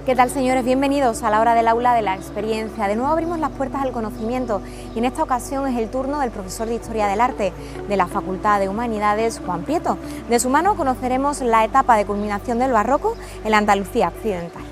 ¿Qué tal, señores? Bienvenidos a la hora del aula de la experiencia. De nuevo abrimos las puertas al conocimiento y en esta ocasión es el turno del profesor de Historia del Arte de la Facultad de Humanidades, Juan Prieto. De su mano conoceremos la etapa de culminación del barroco en la Andalucía occidental.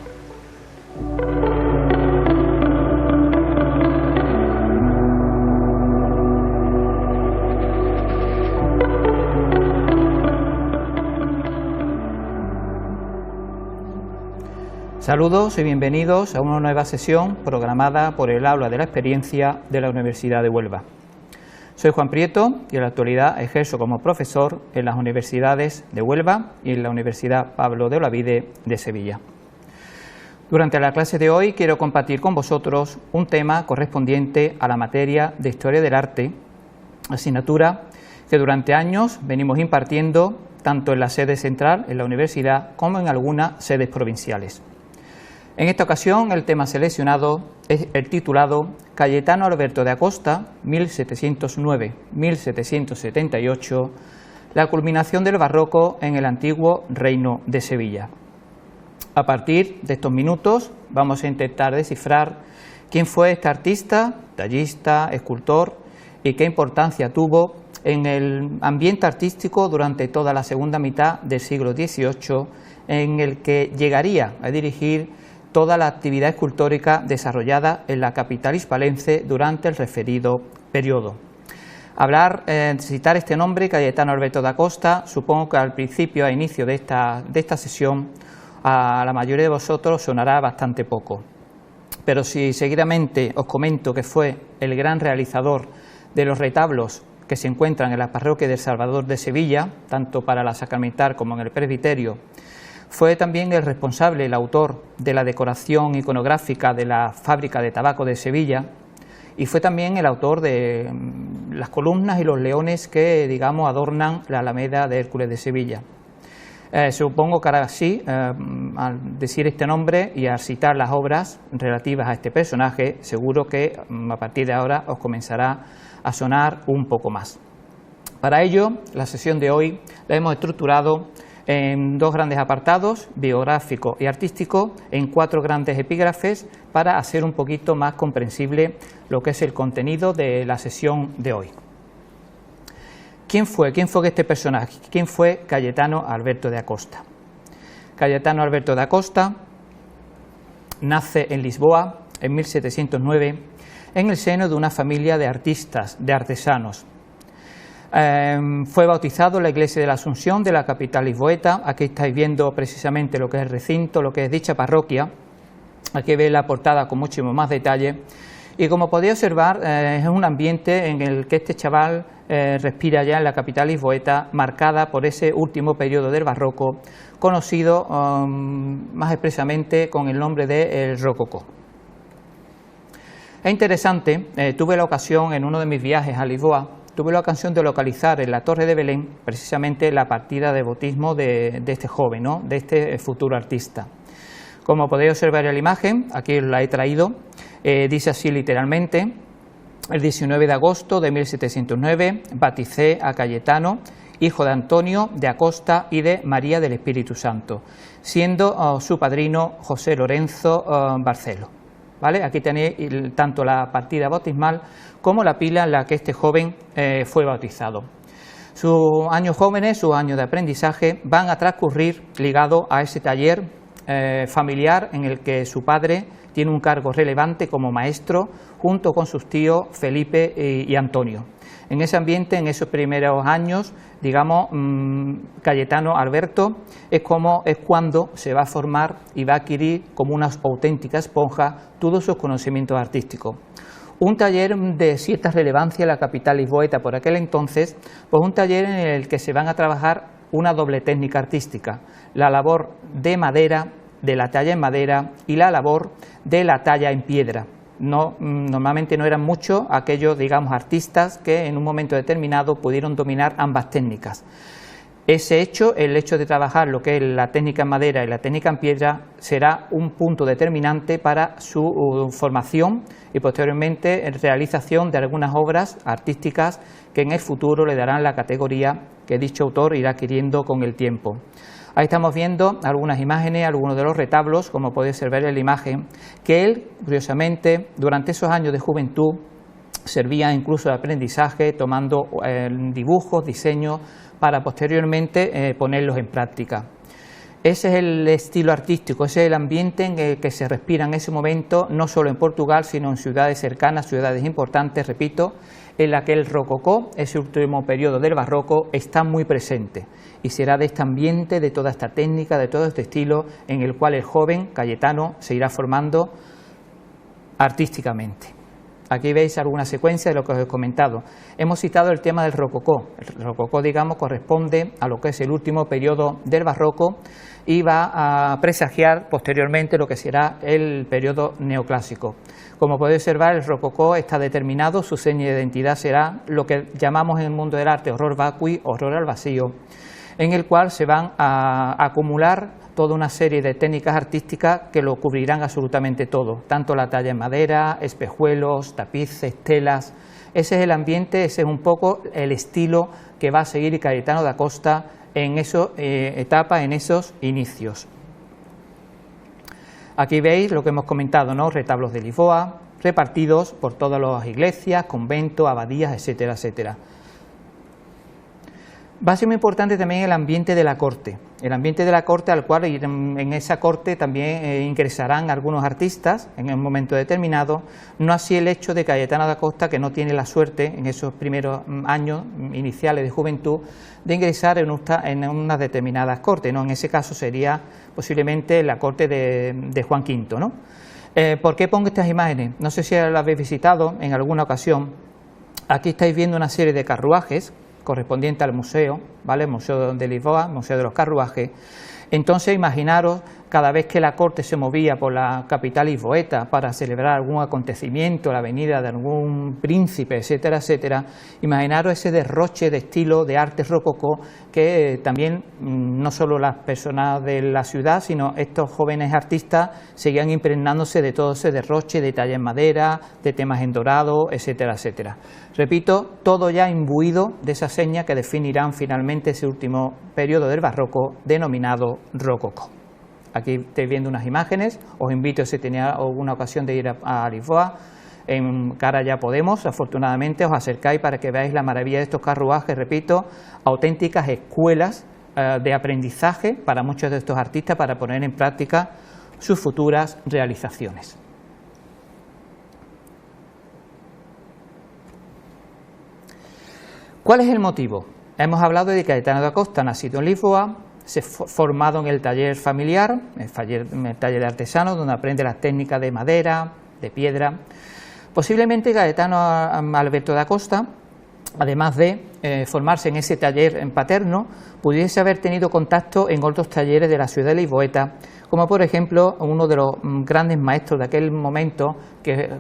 Saludos y bienvenidos a una nueva sesión programada por el Aula de la Experiencia de la Universidad de Huelva. Soy Juan Prieto y en la actualidad ejerzo como profesor en las universidades de Huelva y en la Universidad Pablo de Olavide de Sevilla. Durante la clase de hoy quiero compartir con vosotros un tema correspondiente a la materia de Historia del Arte, asignatura que durante años venimos impartiendo tanto en la sede central, en la universidad, como en algunas sedes provinciales. En esta ocasión el tema seleccionado es el titulado Cayetano Alberto de Acosta, 1709-1778, la culminación del barroco en el antiguo Reino de Sevilla. A partir de estos minutos vamos a intentar descifrar quién fue este artista, tallista, escultor y qué importancia tuvo en el ambiente artístico durante toda la segunda mitad del siglo XVIII, en el que llegaría a dirigir toda la actividad escultórica desarrollada en la capital hispalense durante el referido periodo. Citar este nombre, Cayetano Alberto de Acosta, supongo que al principio, a inicio de esta sesión, a la mayoría de vosotros sonará bastante poco. Pero si seguidamente os comento que fue el gran realizador de los retablos que se encuentran en la parroquia del Salvador de Sevilla, tanto para la sacramental como en el presbiterio, fue también el responsable, el autor de la decoración iconográfica de la fábrica de tabaco de Sevilla y fue también el autor de las columnas y los leones que, digamos, adornan la Alameda de Hércules de Sevilla. Supongo que ahora sí, al decir este nombre y al citar las obras relativas a este personaje, seguro que a partir de ahora os comenzará a sonar un poco más. Para ello, la sesión de hoy la hemos estructurado en dos grandes apartados, biográfico y artístico, en 4 grandes epígrafes para hacer un poquito más comprensible lo que es el contenido de la sesión de hoy. ¿Quién fue este personaje? ¿Quién fue Cayetano Alberto de Acosta? Cayetano Alberto de Acosta nace en Lisboa en 1709 en el seno de una familia de artistas, de artesanos. Fue bautizado en la iglesia de la Asunción de la capital lisboeta. Aquí estáis viendo precisamente lo que es el recinto, lo que es dicha parroquia. Aquí veis la portada con muchísimo más detalle. Y como podéis observar, es un ambiente en el que este chaval respira ya en la capital lisboeta, marcada por ese último periodo del barroco, conocido más expresamente con el nombre de el rococó. Es interesante, tuve la ocasión en uno de mis viajes a Lisboa, tuve la ocasión de localizar en la Torre de Belén precisamente la partida de bautismo de este joven, ¿no?, de este futuro artista. Como podéis observar en la imagen, aquí la he traído, dice así literalmente: el 19 de agosto de 1709 bauticé a Cayetano, hijo de Antonio de Acosta y de María del Espíritu Santo, siendo su padrino José Lorenzo Barcelo. ¿Vale? Aquí tenéis tanto la partida bautismal como la pila en la que este joven fue bautizado. Sus años jóvenes, sus años de aprendizaje van a transcurrir ligado a ese taller familiar en el que su padre tiene un cargo relevante como maestro junto con sus tíos Felipe y Antonio. En ese ambiente, en esos primeros años, digamos, Cayetano Alberto es cuando se va a formar y va a adquirir como una auténtica esponja todos sus conocimientos artísticos. un taller de cierta relevancia en la capital lisboeta por aquel entonces, pues un taller en el que se van a trabajar una doble técnica artística, la labor de madera, de la talla en madera y la labor de la talla en piedra. Normalmente no eran muchos aquellos, digamos, artistas que en un momento determinado pudieron dominar ambas técnicas. Ese hecho, el hecho de trabajar lo que es la técnica en madera y la técnica en piedra, será un punto determinante para su formación y posteriormente realización de algunas obras artísticas que en el futuro le darán la categoría que dicho autor irá adquiriendo con el tiempo. Ahí estamos viendo algunas imágenes, algunos de los retablos, como podéis ver en la imagen, que él, curiosamente, durante esos años de juventud, servía incluso de aprendizaje, tomando dibujos, diseños, para posteriormente ponerlos en práctica. Ese es el estilo artístico, ese es el ambiente en el que se respira en ese momento, no solo en Portugal, sino en ciudades cercanas, ciudades importantes, repito, en la que el rococó, ese último periodo del barroco, está muy presente y será de este ambiente, de toda esta técnica, de todo este estilo en el cual el joven Cayetano se irá formando artísticamente. Aquí veis alguna secuencia de lo que os he comentado. Hemos citado el tema del rococó. El rococó, digamos, corresponde a lo que es el último periodo del barroco y va a presagiar posteriormente lo que será el periodo neoclásico. Como podéis observar, el rococó está determinado, su seña de identidad será lo que llamamos en el mundo del arte horror vacui, horror al vacío, en el cual se van a acumular toda una serie de técnicas artísticas que lo cubrirán absolutamente todo, tanto la talla en madera, espejuelos, tapices, telas. Ese es el ambiente, ese es un poco el estilo que va a seguir Cayetano da Costa en esa etapa, en esos inicios. Aquí veis lo que hemos comentado, ¿no? Retablos de Lisboa, repartidos por todas las iglesias, conventos, abadías, etcétera, etcétera. Va a ser muy importante también el ambiente de la corte al cual en esa corte también ingresarán algunos artistas en un momento determinado, no así el hecho de Cayetano da Costa, que no tiene la suerte en esos primeros años iniciales de juventud de ingresar en unas determinadas cortes, ¿no? En ese caso sería posiblemente la corte de Juan V, ¿no? ¿Por qué pongo estas imágenes? No sé si las habéis visitado en alguna ocasión. Aquí estáis viendo una serie de carruajes correspondiente al museo, ¿vale? Museo de Lisboa, Museo de los Carruajes. Entonces, imaginaros, cada vez que la corte se movía por la capital lisboeta para celebrar algún acontecimiento, la venida de algún príncipe, etcétera, etcétera, imaginaros ese derroche de estilo de arte rococó que también no solo las personas de la ciudad, sino estos jóvenes artistas seguían impregnándose de todo ese derroche de talla en madera, de temas en dorado, etcétera, etcétera. Repito, todo ya imbuido de esa seña que definirán finalmente ese último periodo del barroco denominado rococó. Aquí estáis viendo unas imágenes, os invito, si tenéis alguna ocasión de ir a Lisboa, en Cara Ya Podemos, afortunadamente os acercáis para que veáis la maravilla de estos carruajes, repito, auténticas escuelas de aprendizaje para muchos de estos artistas para poner en práctica sus futuras realizaciones. ¿Cuál es el motivo? Hemos hablado de Cayetano da Costa, nacido en Lisboa, formado en el taller familiar, el taller de artesanos, donde aprende las técnicas de madera, de piedra. Posiblemente Cayetano Alberto da Costa, además de formarse en ese taller en paterno, pudiese haber tenido contacto en otros talleres de la ciudad de Lisboeta, como por ejemplo uno de los grandes maestros de aquel momento,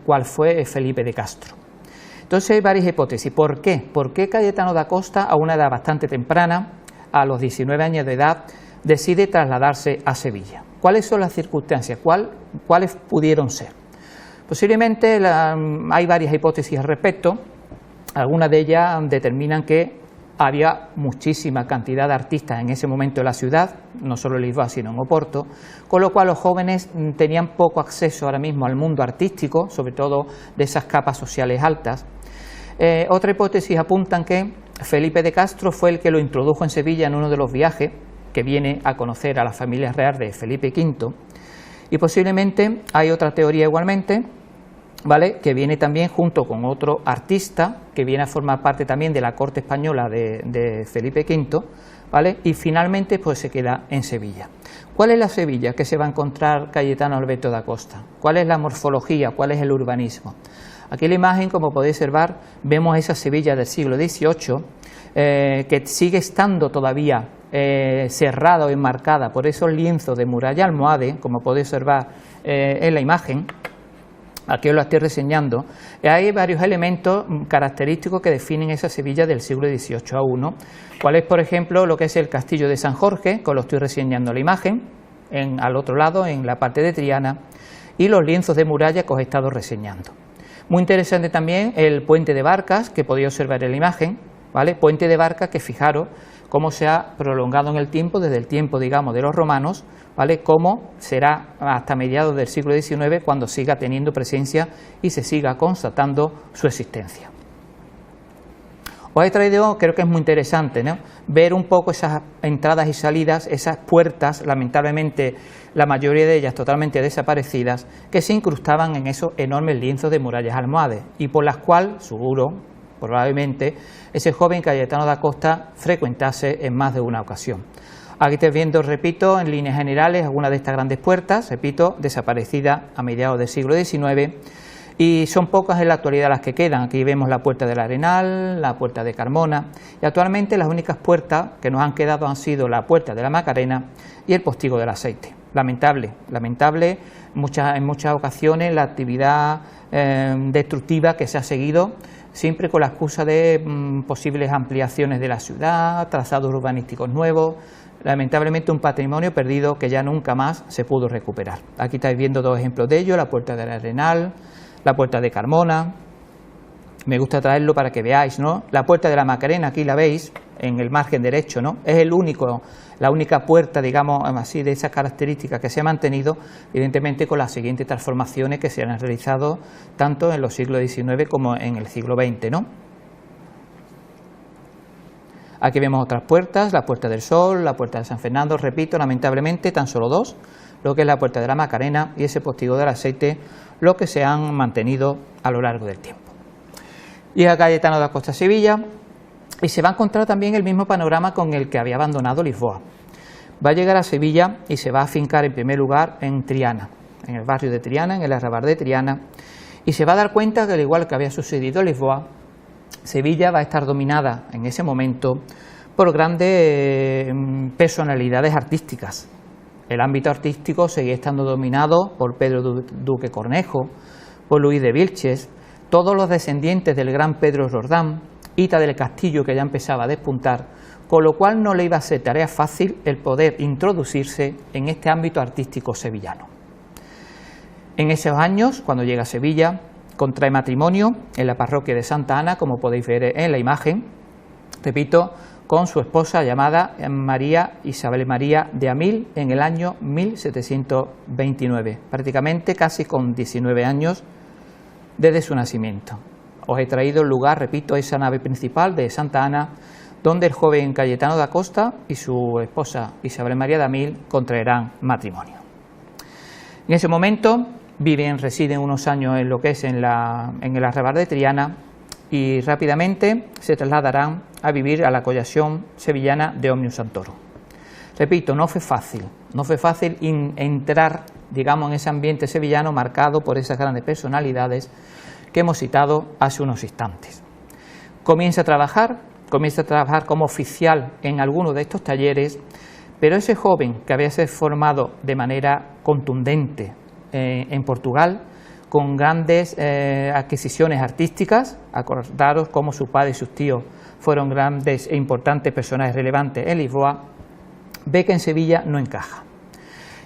cual fue Felipe de Castro. Entonces hay varias hipótesis. ¿Por qué? ¿Por qué Cayetano da Costa, a una edad bastante temprana, a los 19 años de edad, decide trasladarse a Sevilla? ¿Cuáles son las circunstancias? ¿Cuáles pudieron ser? Posiblemente hay varias hipótesis al respecto. Algunas de ellas determinan que había muchísima cantidad de artistas en ese momento en la ciudad, no solo en Lisboa sino en Oporto, con lo cual los jóvenes tenían poco acceso ahora mismo al mundo artístico, sobre todo de esas capas sociales altas. Otra hipótesis apuntan que Felipe de Castro fue el que lo introdujo en Sevilla en uno de los viajes, que viene a conocer a la familia real de Felipe V, y posiblemente hay otra teoría igualmente, ¿vale?, que viene también junto con otro artista que viene a formar parte también de la corte española de Felipe V, ¿vale?, y finalmente pues se queda en Sevilla. ¿Cuál es la Sevilla que se va a encontrar Cayetano Alberto da Costa? ¿Cuál es la morfología? ¿Cuál es el urbanismo? Aquí en la imagen, como podéis observar, vemos esa Sevilla del siglo XVIII, que sigue estando todavía cerrada o enmarcada por esos lienzos de muralla almohade, como podéis observar en la imagen. Aquí os lo estoy reseñando. Hay varios elementos característicos que definen esa Sevilla del siglo XVIII aún, ¿no? ¿Cuál es, por ejemplo, lo que es el castillo de San Jorge, que os lo estoy reseñando en la imagen, al otro lado, en la parte de Triana, y los lienzos de muralla que os he estado reseñando? Muy interesante también el puente de barcas, que podéis observar en la imagen, ¿vale? Puente de barcas que, fijaros cómo se ha prolongado en el tiempo, desde el tiempo, digamos, de los romanos, ¿vale? Cómo será hasta mediados del siglo XIX cuando siga teniendo presencia y se siga constatando su existencia. Os he traído, creo que es muy interesante, ¿no?, ver un poco esas entradas y salidas, esas puertas, lamentablemente la mayoría de ellas totalmente desaparecidas, que se incrustaban en esos enormes lienzos de murallas almohades y por las cuales, seguro, probablemente, ese joven Cayetano da Costa frecuentase en más de una ocasión. Aquí estáis viendo, repito, en líneas generales, algunas de estas grandes puertas, repito, desaparecidas a mediados del siglo XIX, y son pocas en la actualidad las que quedan. Aquí vemos la puerta del Arenal, la puerta de Carmona, y actualmente las únicas puertas que nos han quedado han sido la puerta de la Macarena y el postigo del Aceite. Lamentable, en muchas ocasiones la actividad destructiva que se ha seguido, siempre con la excusa de posibles ampliaciones de la ciudad, trazados urbanísticos nuevos. Lamentablemente un patrimonio perdido que ya nunca más se pudo recuperar. Aquí estáis viendo dos ejemplos de ello, la puerta del Arenal, la puerta de Carmona. Me gusta traerlo para que veáis, ¿no? La puerta de la Macarena, aquí la veis, en el margen derecho, ¿no? Es la única puerta, digamos así, de esas características que se ha mantenido, evidentemente con las siguientes transformaciones que se han realizado tanto en los siglos XIX como en el siglo XX, ¿no? Aquí vemos otras puertas, la Puerta del Sol, la Puerta de San Fernando, repito, lamentablemente tan solo dos, lo que es la Puerta de la Macarena y ese postigo del Aceite, lo que se han mantenido a lo largo del tiempo. Llega Cayetano da Costa a Sevilla y se va a encontrar también el mismo panorama con el que había abandonado Lisboa. Va a llegar a Sevilla y se va a afincar en primer lugar en Triana, en el barrio de Triana, en el arrabal de Triana, y se va a dar cuenta que, al igual que había sucedido en Lisboa, Sevilla va a estar dominada en ese momento por grandes personalidades artísticas. El ámbito artístico seguía estando dominado por Pedro Duque Cornejo, por Luis de Vilches, todos los descendientes del gran Pedro Roldán, Hita del Castillo, que ya empezaba a despuntar, con lo cual no le iba a ser tarea fácil el poder introducirse en este ámbito artístico sevillano. En esos años, cuando llega a Sevilla, contrae matrimonio en la parroquia de Santa Ana, como podéis ver en la imagen, repito, con su esposa llamada María Isabel María de Amil en el año 1729, prácticamente casi con 19 años desde su nacimiento. Os he traído el lugar, repito, esa nave principal de Santa Ana, donde el joven Cayetano da Costa y su esposa Isabel María de Amil contraerán matrimonio. En ese momento residen unos años en lo que es en el arrabal de Triana y rápidamente se trasladarán a vivir a la collación sevillana de Omnium Santoro. Repito, no fue fácil entrar, digamos, en ese ambiente sevillano marcado por esas grandes personalidades que hemos citado hace unos instantes. Comienza a trabajar como oficial en algunos de estos talleres, pero ese joven que había sido formado de manera contundente en Portugal, con grandes adquisiciones artísticas, acordaros cómo su padre y sus tíos fueron grandes e importantes personajes relevantes en Lisboa, ve que en Sevilla no encaja.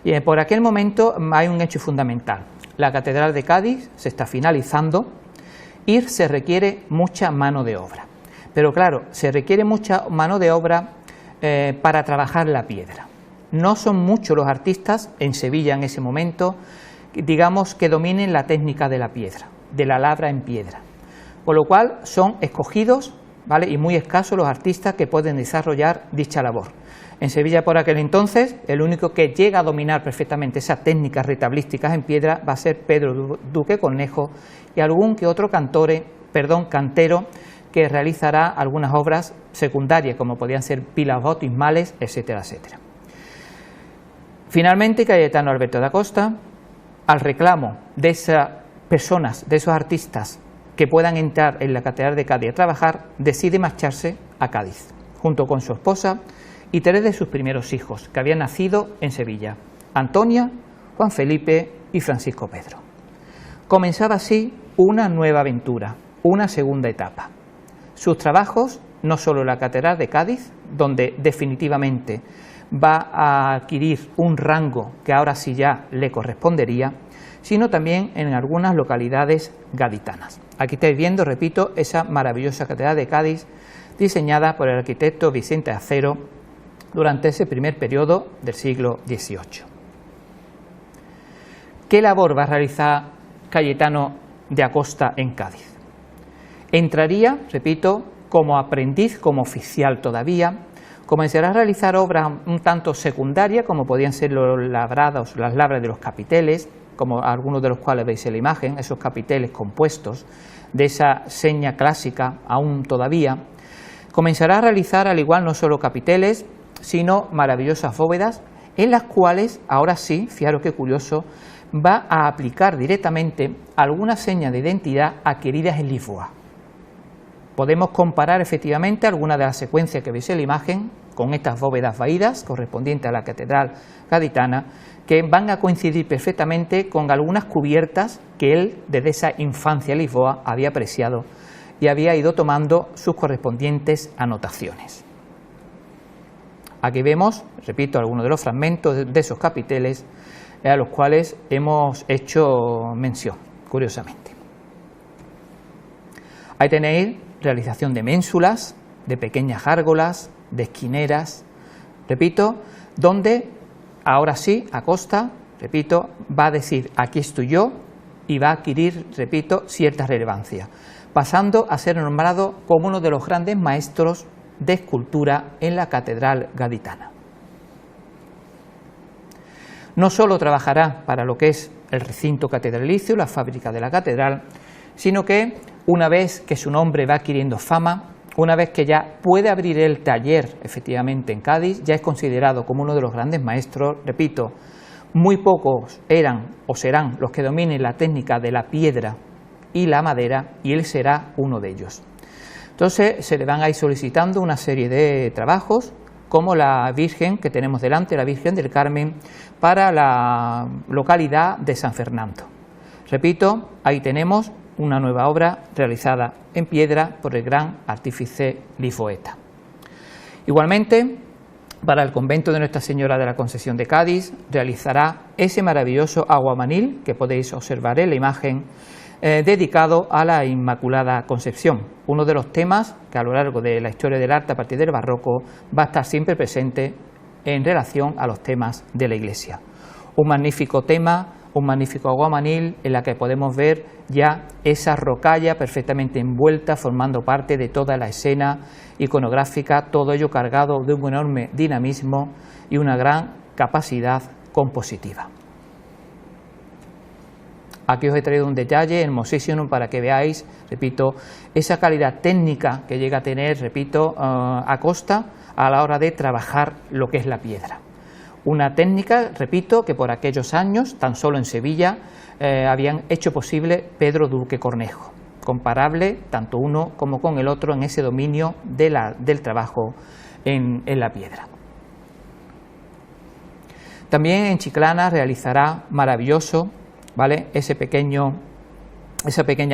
Y por aquel momento hay un hecho fundamental. La Catedral de Cádiz se está finalizando y se requiere mucha mano de obra. Pero claro, se requiere mucha mano de obra para trabajar la piedra. No son muchos los artistas en Sevilla en ese momento, digamos, que dominen la técnica de la piedra, de la labra en piedra. Con lo cual son escogidos, ¿vale?, y muy escasos los artistas que pueden desarrollar dicha labor. En Sevilla por aquel entonces, el único que llega a dominar perfectamente esas técnicas retablísticas en piedra va a ser Pedro Duque Cornejo y algún que otro cantero que realizará algunas obras secundarias, como podían ser pilas bautismales, etcétera, etcétera. Finalmente, Cayetano Alberto da Costa, al reclamo de esas personas, de esos artistas que puedan entrar en la Catedral de Cádiz a trabajar, decide marcharse a Cádiz, junto con su esposa y 3 de sus primeros hijos, que habían nacido en Sevilla: Antonia, Juan Felipe y Francisco Pedro. Comenzaba así una nueva aventura, una segunda etapa. Sus trabajos, no solo en la Catedral de Cádiz, donde definitivamente va a adquirir un rango que ahora sí ya le correspondería, sino también en algunas localidades gaditanas. Aquí estáis viendo, repito, esa maravillosa Catedral de Cádiz, diseñada por el arquitecto Vicente Acero durante ese primer periodo del siglo XVIII. ¿Qué labor va a realizar Cayetano de Acosta en Cádiz? Entraría, repito, como aprendiz, como oficial todavía, comenzará a realizar obras un tanto secundarias, como podían ser las labras de los capiteles, como algunos de los cuales veis en la imagen, esos capiteles compuestos de esa seña clásica aún todavía. Comenzará a realizar al igual no solo capiteles, sino maravillosas bóvedas, en las cuales, ahora sí, fijaros qué curioso, va a aplicar directamente algunas señas de identidad adquiridas en Lisboa. Podemos comparar efectivamente algunas de las secuencias que veis en la imagen con estas bóvedas vaídas correspondientes a la Catedral gaditana, que van a coincidir perfectamente con algunas cubiertas que él desde esa infancia en Lisboa había apreciado y había ido tomando sus correspondientes anotaciones. Aquí vemos, repito, algunos de los fragmentos de esos capiteles a los cuales hemos hecho mención, curiosamente. Ahí tenéis realización de ménsulas, de pequeñas gárgolas, de esquineras, repito, donde ahora sí, Acosta, repito, va a decir aquí estoy yo y va a adquirir, repito, cierta relevancia, pasando a ser nombrado como uno de los grandes maestros de escultura en la Catedral gaditana. No solo trabajará para lo que es el recinto catedralicio, la fábrica de la catedral, sino que una vez que su nombre va adquiriendo fama, una vez que ya puede abrir el taller efectivamente en Cádiz, ya es considerado como uno de los grandes maestros. Repito, muy pocos eran o serán los que dominen la técnica de la piedra y la madera, y él será uno de ellos. Entonces se le van a ir solicitando una serie de trabajos, como la Virgen que tenemos delante, la Virgen del Carmen, para la localidad de San Fernando. Repito, ahí tenemos una nueva obra realizada en piedra por el gran artífice lisboeta. Igualmente, para el convento de Nuestra Señora de la Concesión de Cádiz, realizará ese maravilloso aguamanil que podéis observar en la imagen, dedicado a la Inmaculada Concepción, uno de los temas que a lo largo de la historia del arte a partir del barroco va a estar siempre presente en relación a los temas de la Iglesia. Un magnífico tema, un magnífico aguamanil en la que podemos ver ya esa rocalla perfectamente envuelta, formando parte de toda la escena iconográfica, todo ello cargado de un enorme dinamismo y una gran capacidad compositiva. Aquí os he traído un detalle hermosísimo para que veáis, repito, esa calidad técnica que llega a tener, repito, Acosta a la hora de trabajar lo que es la piedra. Una técnica, repito, que por aquellos años, tan solo en Sevilla, habían hecho posible Pedro Duque Cornejo, comparable tanto uno como con el otro en ese dominio del trabajo en la piedra. También en Chiclana realizará maravilloso, ¿vale?, esa pequeña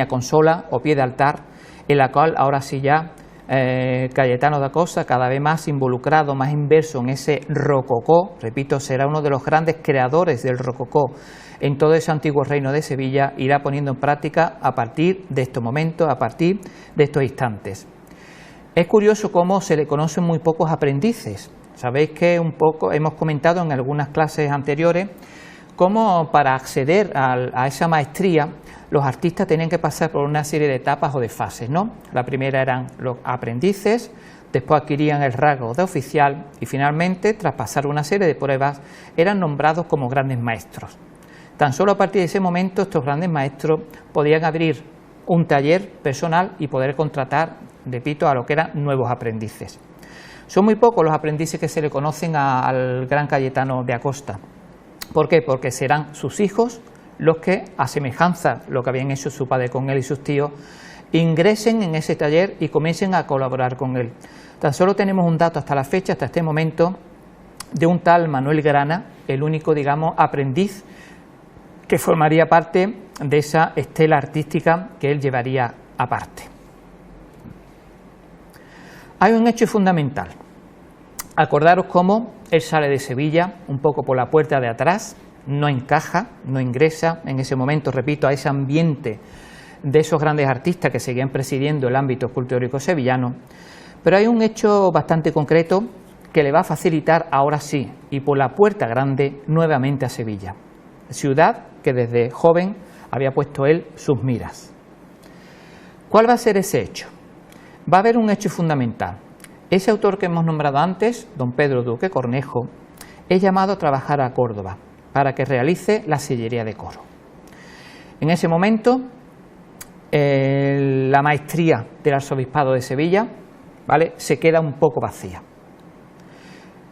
consola o pie de altar, en la cual ahora sí ya Cayetano de Acosta, cada vez más involucrado, más inmerso en ese rococó, repito, será uno de los grandes creadores del rococó en todo ese antiguo reino de Sevilla, irá poniendo en práctica a partir de estos momentos, a partir de estos instantes. Es curioso cómo se le conocen muy pocos aprendices. Sabéis que un poco hemos comentado en algunas clases anteriores cómo para acceder a esa maestría los artistas tenían que pasar por una serie de etapas o de fases, ¿no? La primera eran los aprendices, después adquirían el rango de oficial y finalmente, tras pasar una serie de pruebas, eran nombrados como grandes maestros. Tan solo a partir de ese momento estos grandes maestros podían abrir un taller personal y poder contratar, repito, a lo que eran nuevos aprendices. Son muy pocos los aprendices que se le conocen al gran Cayetano de Acosta. ¿Por qué? Porque serán sus hijos los que, a semejanza de lo que habían hecho su padre con él y sus tíos, ingresen en ese taller y comiencen a colaborar con él. Tan solo tenemos un dato hasta la fecha, hasta este momento, de un tal Manuel Grana, el único, digamos, aprendiz que formaría parte de esa estela artística que él llevaría aparte. Hay un hecho fundamental. Acordaros cómo él sale de Sevilla un poco por la puerta de atrás, no encaja, no ingresa en ese momento, repito, a ese ambiente de esos grandes artistas que seguían presidiendo el ámbito escultórico sevillano, pero hay un hecho bastante concreto que le va a facilitar ahora sí, y por la puerta grande, nuevamente a Sevilla, ciudad que desde joven había puesto él sus miras. ¿Cuál va a ser ese hecho? Va a haber un hecho fundamental. Ese autor que hemos nombrado antes, don Pedro Duque Cornejo, es llamado a trabajar a Córdoba para que realice la sillería de coro. En ese momento, la maestría del arzobispado de Sevilla, ¿vale?, se queda un poco vacía.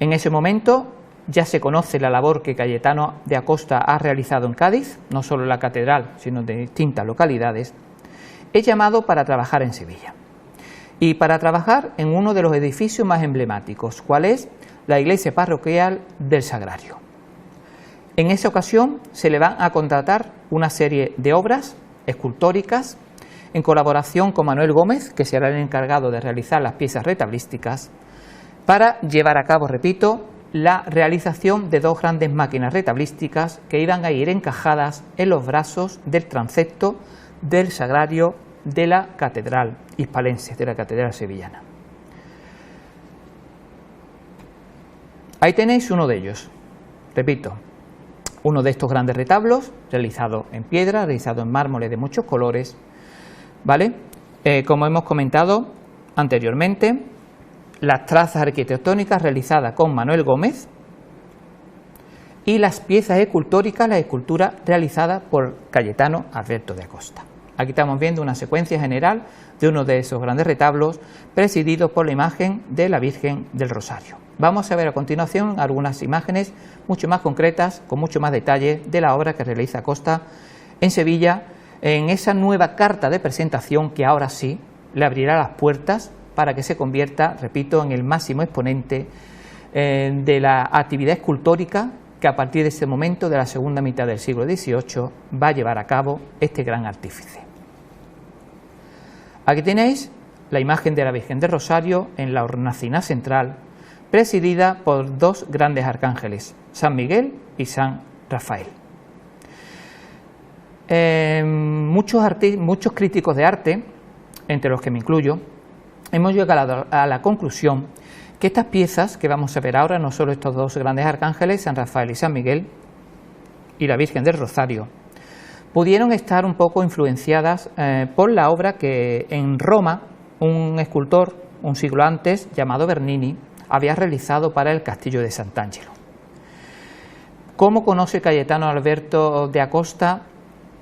En ese momento ya se conoce la labor que Cayetano de Acosta ha realizado en Cádiz, no solo en la catedral, sino de distintas localidades. Es llamado para trabajar en Sevilla y para trabajar en uno de los edificios más emblemáticos, ¿cuál es? La iglesia parroquial del Sagrario. En esa ocasión se le van a contratar una serie de obras escultóricas en colaboración con Manuel Gómez, que será el encargado de realizar las piezas retablísticas, para llevar a cabo, repito, la realización de dos grandes máquinas retablísticas que iban a ir encajadas en los brazos del transepto del Sagrario de la Catedral hispalense, de la Catedral sevillana. Ahí tenéis uno de ellos, repito, uno de estos grandes retablos, realizado en piedra, realizado en mármoles de muchos colores, ¿vale? Como hemos comentado anteriormente, las trazas arquitectónicas realizadas con Manuel Gómez y las piezas escultóricas, la escultura realizada por Cayetano Alberto de Acosta. Aquí estamos viendo una secuencia general de uno de esos grandes retablos presididos por la imagen de la Virgen del Rosario. Vamos a ver a continuación algunas imágenes mucho más concretas, con mucho más detalle de la obra que realiza Acosta en Sevilla, en esa nueva carta de presentación que ahora sí le abrirá las puertas para que se convierta, repito, en el máximo exponente de la actividad escultórica que a partir de ese momento, de la segunda mitad del siglo XVIII, va a llevar a cabo este gran artífice. Aquí tenéis la imagen de la Virgen del Rosario en la hornacina central, presidida por dos grandes arcángeles, San Miguel y San Rafael. Muchos críticos de arte, entre los que me incluyo, hemos llegado a la conclusión que estas piezas que vamos a ver ahora, no solo estos dos grandes arcángeles, San Rafael y San Miguel, y la Virgen del Rosario, pudieron estar un poco influenciadas por la obra que en Roma un escultor, un siglo antes, llamado Bernini, había realizado para el castillo de Sant'Angelo. ¿Cómo conoce Cayetano Alberto de Acosta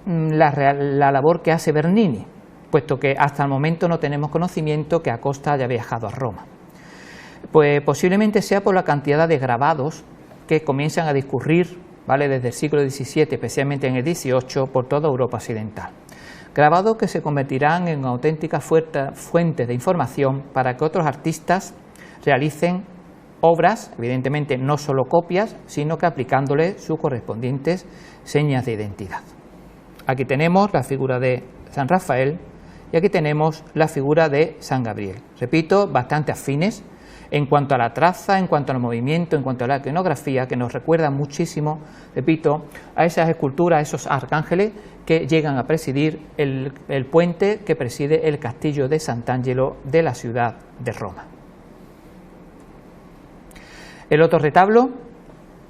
la labor que hace Bernini? Puesto que hasta el momento no tenemos conocimiento que Acosta haya viajado a Roma. Pues posiblemente sea por la cantidad de grabados que comienzan a discurrir, ¿vale?, desde el siglo XVII, especialmente en el XVIII, por toda Europa occidental. Grabados que se convertirán en auténticas fuentes de información para que otros artistas realicen obras, evidentemente no solo copias, sino que aplicándole sus correspondientes señas de identidad. Aquí tenemos la figura de San Rafael y aquí tenemos la figura de San Gabriel. Repito, bastante afines en cuanto a la traza, en cuanto al movimiento, en cuanto a la iconografía, que nos recuerda muchísimo, repito, a esas esculturas, a esos arcángeles que llegan a presidir el puente que preside el castillo de Sant'Angelo de la ciudad de Roma. El otro retablo,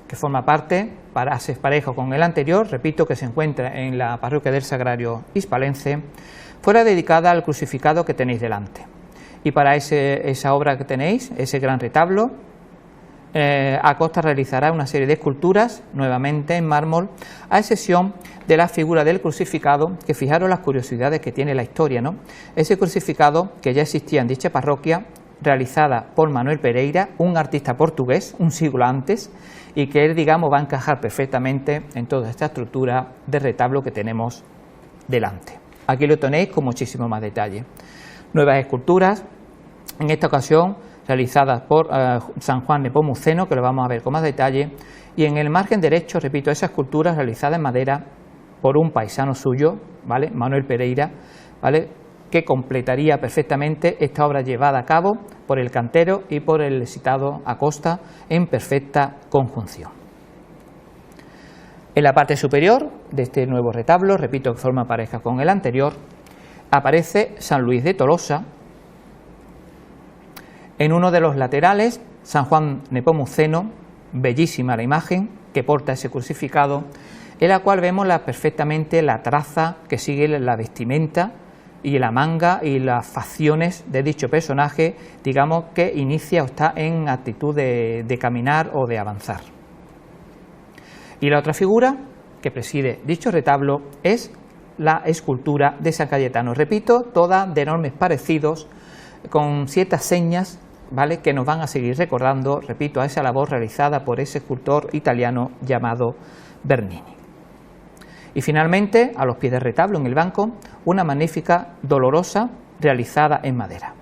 que forma parte, se pareja con el anterior, repito, que se encuentra en la parroquia del Sagrario hispalense, fuera dedicada al crucificado que tenéis delante. Y para esa obra que tenéis, ese gran retablo, Acosta realizará una serie de esculturas, nuevamente en mármol, a excepción de la figura del crucificado, que fijaros las curiosidades que tiene la historia, ¿no? Ese crucificado que ya existía en dicha parroquia, realizada por Manuel Pereira, un artista portugués, un siglo antes, y que él, digamos, va a encajar perfectamente en toda esta estructura de retablo que tenemos delante. Aquí lo tenéis con muchísimo más detalle. Nuevas esculturas, en esta ocasión realizadas por San Juan Nepomuceno, que lo vamos a ver con más detalle, y en el margen derecho, repito, esa escultura realizada en madera por un paisano suyo, ¿vale? Manuel Pereira, ¿vale? Que completaría perfectamente esta obra llevada a cabo por el cantero y por el citado Acosta en perfecta conjunción. En la parte superior de este nuevo retablo, repito que forma pareja con el anterior, aparece San Luis de Tolosa. En uno de los laterales, San Juan Nepomuceno, bellísima la imagen que porta ese crucificado, en la cual vemos perfectamente la traza que sigue la vestimenta y la manga y las facciones de dicho personaje, digamos que inicia o está en actitud de caminar o de avanzar. Y la otra figura que preside dicho retablo es la escultura de San Cayetano, repito, todas de enormes parecidos, con ciertas señas, ¿vale?, que nos van a seguir recordando, repito, a esa labor realizada por ese escultor italiano llamado Bernini. Y finalmente, a los pies del retablo, en el banco, una magnífica dolorosa realizada en madera.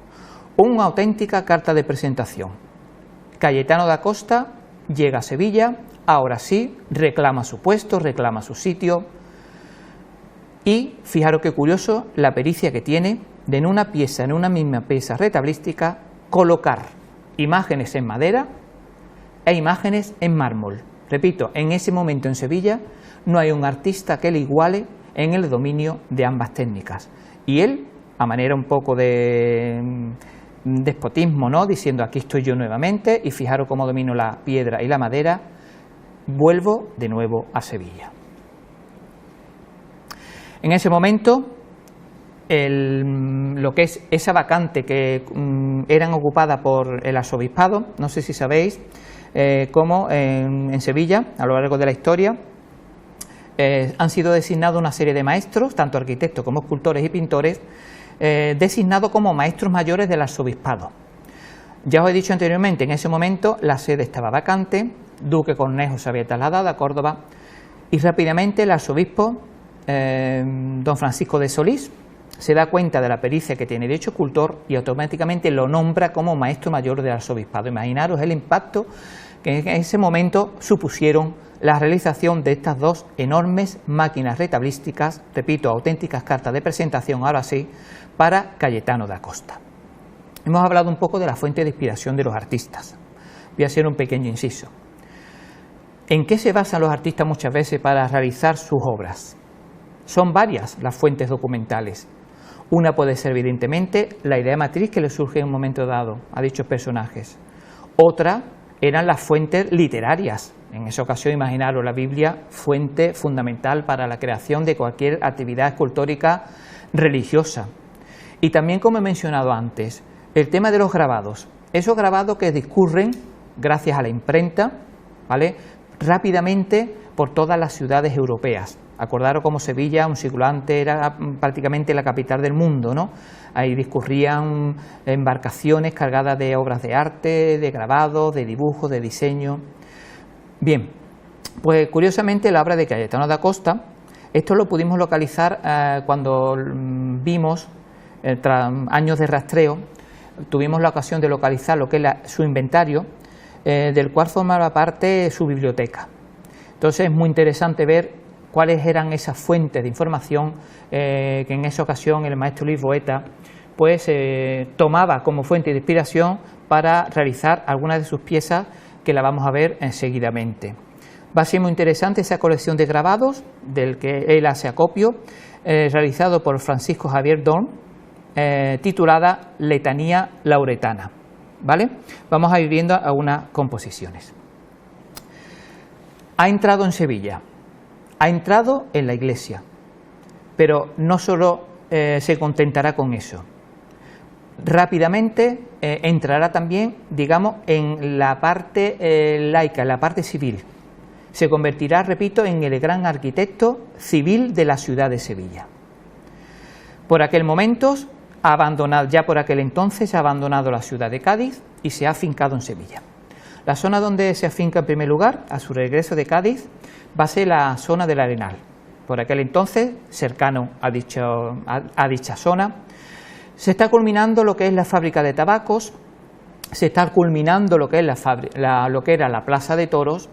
Una auténtica carta de presentación. Cayetano da Costa llega a Sevilla, ahora sí, reclama su puesto, reclama su sitio. Y fijaros qué curioso la pericia que tiene de en una misma pieza retablística, colocar imágenes en madera e imágenes en mármol. Repito, en ese momento en Sevilla no hay un artista que le iguale en el dominio de ambas técnicas. Y él, a manera un poco de despotismo, ¿no?, diciendo aquí estoy yo nuevamente y fijaros cómo domino la piedra y la madera, vuelvo de nuevo a Sevilla. En ese momento, lo que es esa vacante que eran ocupadas por el arzobispado, no sé si sabéis, cómo en Sevilla, a lo largo de la historia, han sido designados una serie de maestros, tanto arquitectos como escultores y pintores, designados como maestros mayores del arzobispado. Ya os he dicho anteriormente, en ese momento la sede estaba vacante, Duque Cornejo se había trasladado a Córdoba y rápidamente el arzobispo, don Francisco de Solís, se da cuenta de la pericia que tiene dicho escultor y automáticamente lo nombra como maestro mayor del arzobispado. Imaginaros el impacto que en ese momento supusieron la realización de estas dos enormes máquinas retablísticas, repito, auténticas cartas de presentación, ahora sí, para Cayetano da Costa. Hemos hablado un poco de la fuente de inspiración de los artistas. Voy a hacer un pequeño inciso. ¿En qué se basan los artistas muchas veces para realizar sus obras? Son varias las fuentes documentales. Una puede ser evidentemente la idea matriz que le surge en un momento dado a dichos personajes. Otra eran las fuentes literarias. En esa ocasión, imaginaros la Biblia, fuente fundamental para la creación de cualquier actividad escultórica religiosa. Y también, como he mencionado antes, el tema de los grabados. Esos grabados que discurren, gracias a la imprenta, ¿vale?, rápidamente por todas las ciudades europeas. Acordaros cómo Sevilla, un siglo antes, era prácticamente la capital del mundo, ¿no? Ahí discurrían embarcaciones cargadas de obras de arte, de grabados, de dibujos, de diseño. Bien, pues curiosamente la obra de Cayetano da Costa, esto lo pudimos localizar cuando vimos, tras años de rastreo, tuvimos la ocasión de localizar lo que es su inventario, del cual formaba parte su biblioteca. Entonces es muy interesante ver cuáles eran esas fuentes de información que en esa ocasión el maestro Luis Boeta pues tomaba como fuente de inspiración para realizar algunas de sus piezas que la vamos a ver seguidamente. Va a ser muy interesante esa colección de grabados del que él hace acopio, realizado por Francisco Javier Dorn, titulada Letanía Lauretana, ¿vale? Vamos a ir viendo algunas composiciones. Ha entrado en Sevilla, ha entrado en la iglesia, pero no solo se contentará con eso. Rápidamente entrará también, digamos, en la parte laica, en la parte civil. Se convertirá, repito, en el gran arquitecto civil de la ciudad de Sevilla. Por aquel momento, ya por aquel entonces, ha abandonado la ciudad de Cádiz y se ha afincado en Sevilla. La zona donde se afinca en primer lugar, a su regreso de Cádiz, va a ser la zona del Arenal. por aquel entonces, cercano a dicha zona. Se está culminando lo que es la fábrica de tabacos, se está culminando lo que es lo que era la plaza de toros,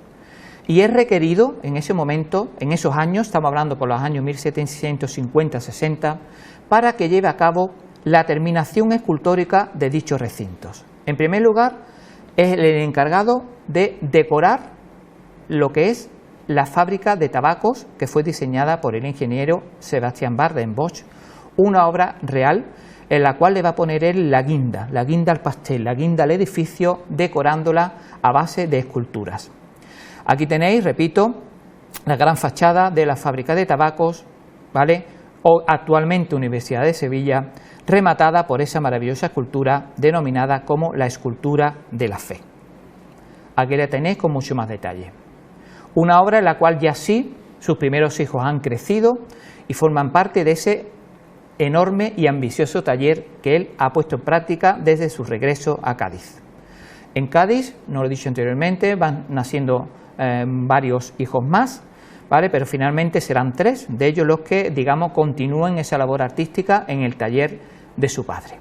y es requerido en ese momento, en esos años, estamos hablando por los años 1750-60, para que lleve a cabo la terminación escultórica de dichos recintos. En primer lugar, es el encargado de decorar lo que es la fábrica de tabacos, que fue diseñada por el ingeniero Sebastián Barden-Bosch, una obra real en la cual le va a poner él la guinda al pastel, la guinda al edificio, decorándola a base de esculturas. Aquí tenéis, repito, la gran fachada de la fábrica de tabacos, ¿vale? O actualmente Universidad de Sevilla, rematada por esa maravillosa escultura denominada como la escultura de la fe. Aquí la tenéis con mucho más detalle. Una obra en la cual ya sí sus primeros hijos han crecido y forman parte de ese enorme y ambicioso taller que él ha puesto en práctica desde su regreso a Cádiz. En Cádiz, no lo he dicho anteriormente, van naciendo varios hijos más, ¿vale? Pero finalmente serán 3 de ellos los que, digamos, continúen esa labor artística en el taller de su padre.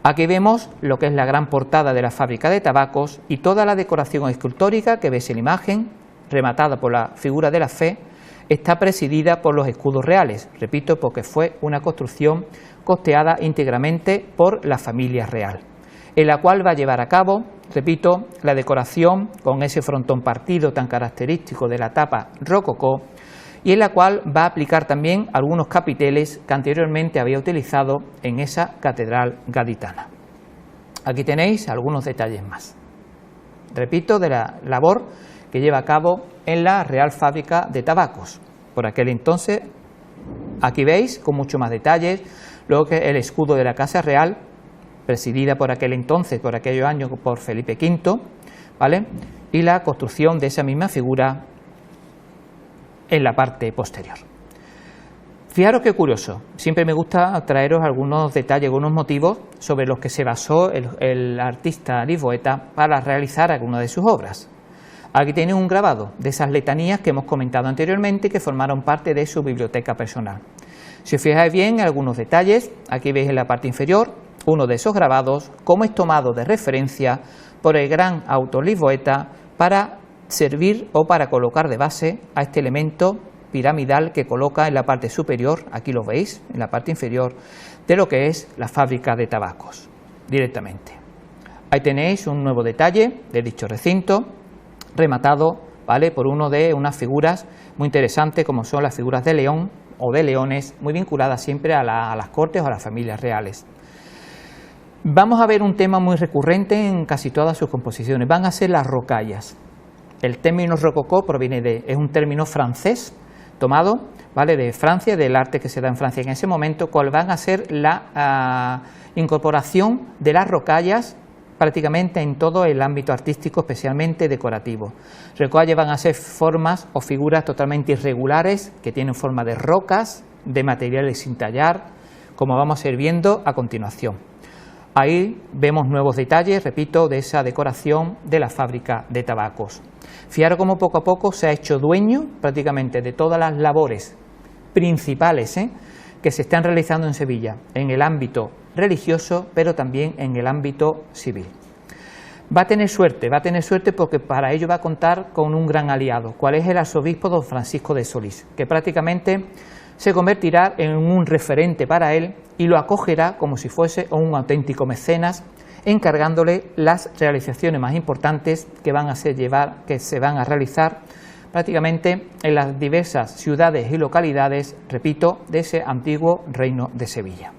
Aquí vemos lo que es la gran portada de la fábrica de tabacos y toda la decoración escultórica que ves en la imagen, rematada por la figura de la fe, está presidida por los escudos reales, repito, porque fue una construcción costeada íntegramente por la familia real, en la cual va a llevar a cabo, repito, la decoración con ese frontón partido tan característico de la etapa rococó, y en la cual va a aplicar también algunos capiteles que anteriormente había utilizado en esa catedral gaditana. Aquí tenéis algunos detalles más, repito, de la labor que lleva a cabo en la Real Fábrica de Tabacos. Por aquel entonces, aquí veis con mucho más detalles lo que es el escudo de la Casa Real, presidida por aquel entonces, por aquellos años, por Felipe V, ¿vale? Y la construcción de esa misma figura en la parte posterior. Fijaros qué curioso, siempre me gusta traeros algunos detalles, algunos motivos sobre los que se basó el artista lisboeta para realizar alguna de sus obras. Aquí tenéis un grabado de esas letanías que hemos comentado anteriormente y que formaron parte de su biblioteca personal. Si os fijáis bien en algunos detalles, aquí veis en la parte inferior uno de esos grabados, como es tomado de referencia por el gran autor lisboeta para servir o para colocar de base a este elemento piramidal que coloca en la parte superior, aquí lo veis, en la parte inferior, de lo que es la fábrica de tabacos, directamente. Ahí tenéis un nuevo detalle de dicho recinto, rematado, ¿vale?, por unas figuras muy interesantes como son las figuras de león o de leones, muy vinculadas siempre a las cortes o a las familias reales. Vamos a ver un tema muy recurrente en casi todas sus composiciones, van a ser las rocallas. El término rococó es un término francés tomado, ¿vale?, de Francia, del arte que se da en Francia en ese momento, cual van a ser la incorporación de las rocallas prácticamente en todo el ámbito artístico, especialmente decorativo. Rocallas van a ser formas o figuras totalmente irregulares que tienen forma de rocas, de materiales sin tallar, como vamos a ir viendo a continuación. Ahí vemos nuevos detalles, repito, de esa decoración de la fábrica de tabacos. Fijaros cómo poco a poco se ha hecho dueño prácticamente de todas las labores principales que se están realizando en Sevilla, en el ámbito religioso, pero también en el ámbito civil. Va a tener suerte porque para ello va a contar con un gran aliado, cual es el arzobispo don Francisco de Solís, que prácticamente se convertirá en un referente para él y lo acogerá como si fuese un auténtico mecenas, encargándole las realizaciones más importantes que se van a realizar prácticamente en las diversas ciudades y localidades, repito, de ese antiguo reino de Sevilla.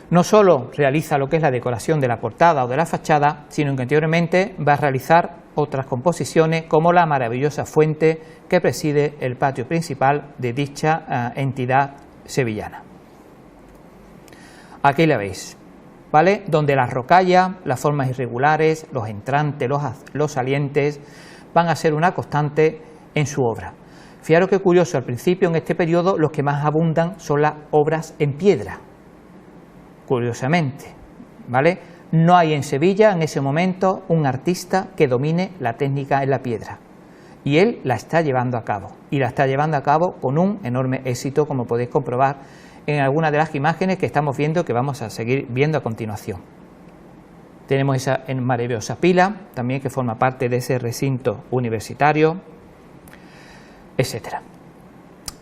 No solo realiza lo que es la decoración de la portada o de la fachada, sino que anteriormente va a realizar otras composiciones como la maravillosa fuente que preside el patio principal de dicha entidad sevillana. Aquí la veis, ¿vale?, donde las rocallas, las formas irregulares, los entrantes, los salientes van a ser una constante en su obra. Fijaros qué curioso, al principio en este periodo los que más abundan son las obras en piedra, curiosamente, ¿vale? No hay en Sevilla en ese momento un artista que domine la técnica en la piedra. y él la está llevando a cabo, y la está llevando a cabo con un enorme éxito, como podéis comprobar en algunas de las imágenes que estamos viendo, que vamos a seguir viendo a continuación. Tenemos esa maravillosa pila, también que forma parte de ese recinto universitario, etcétera.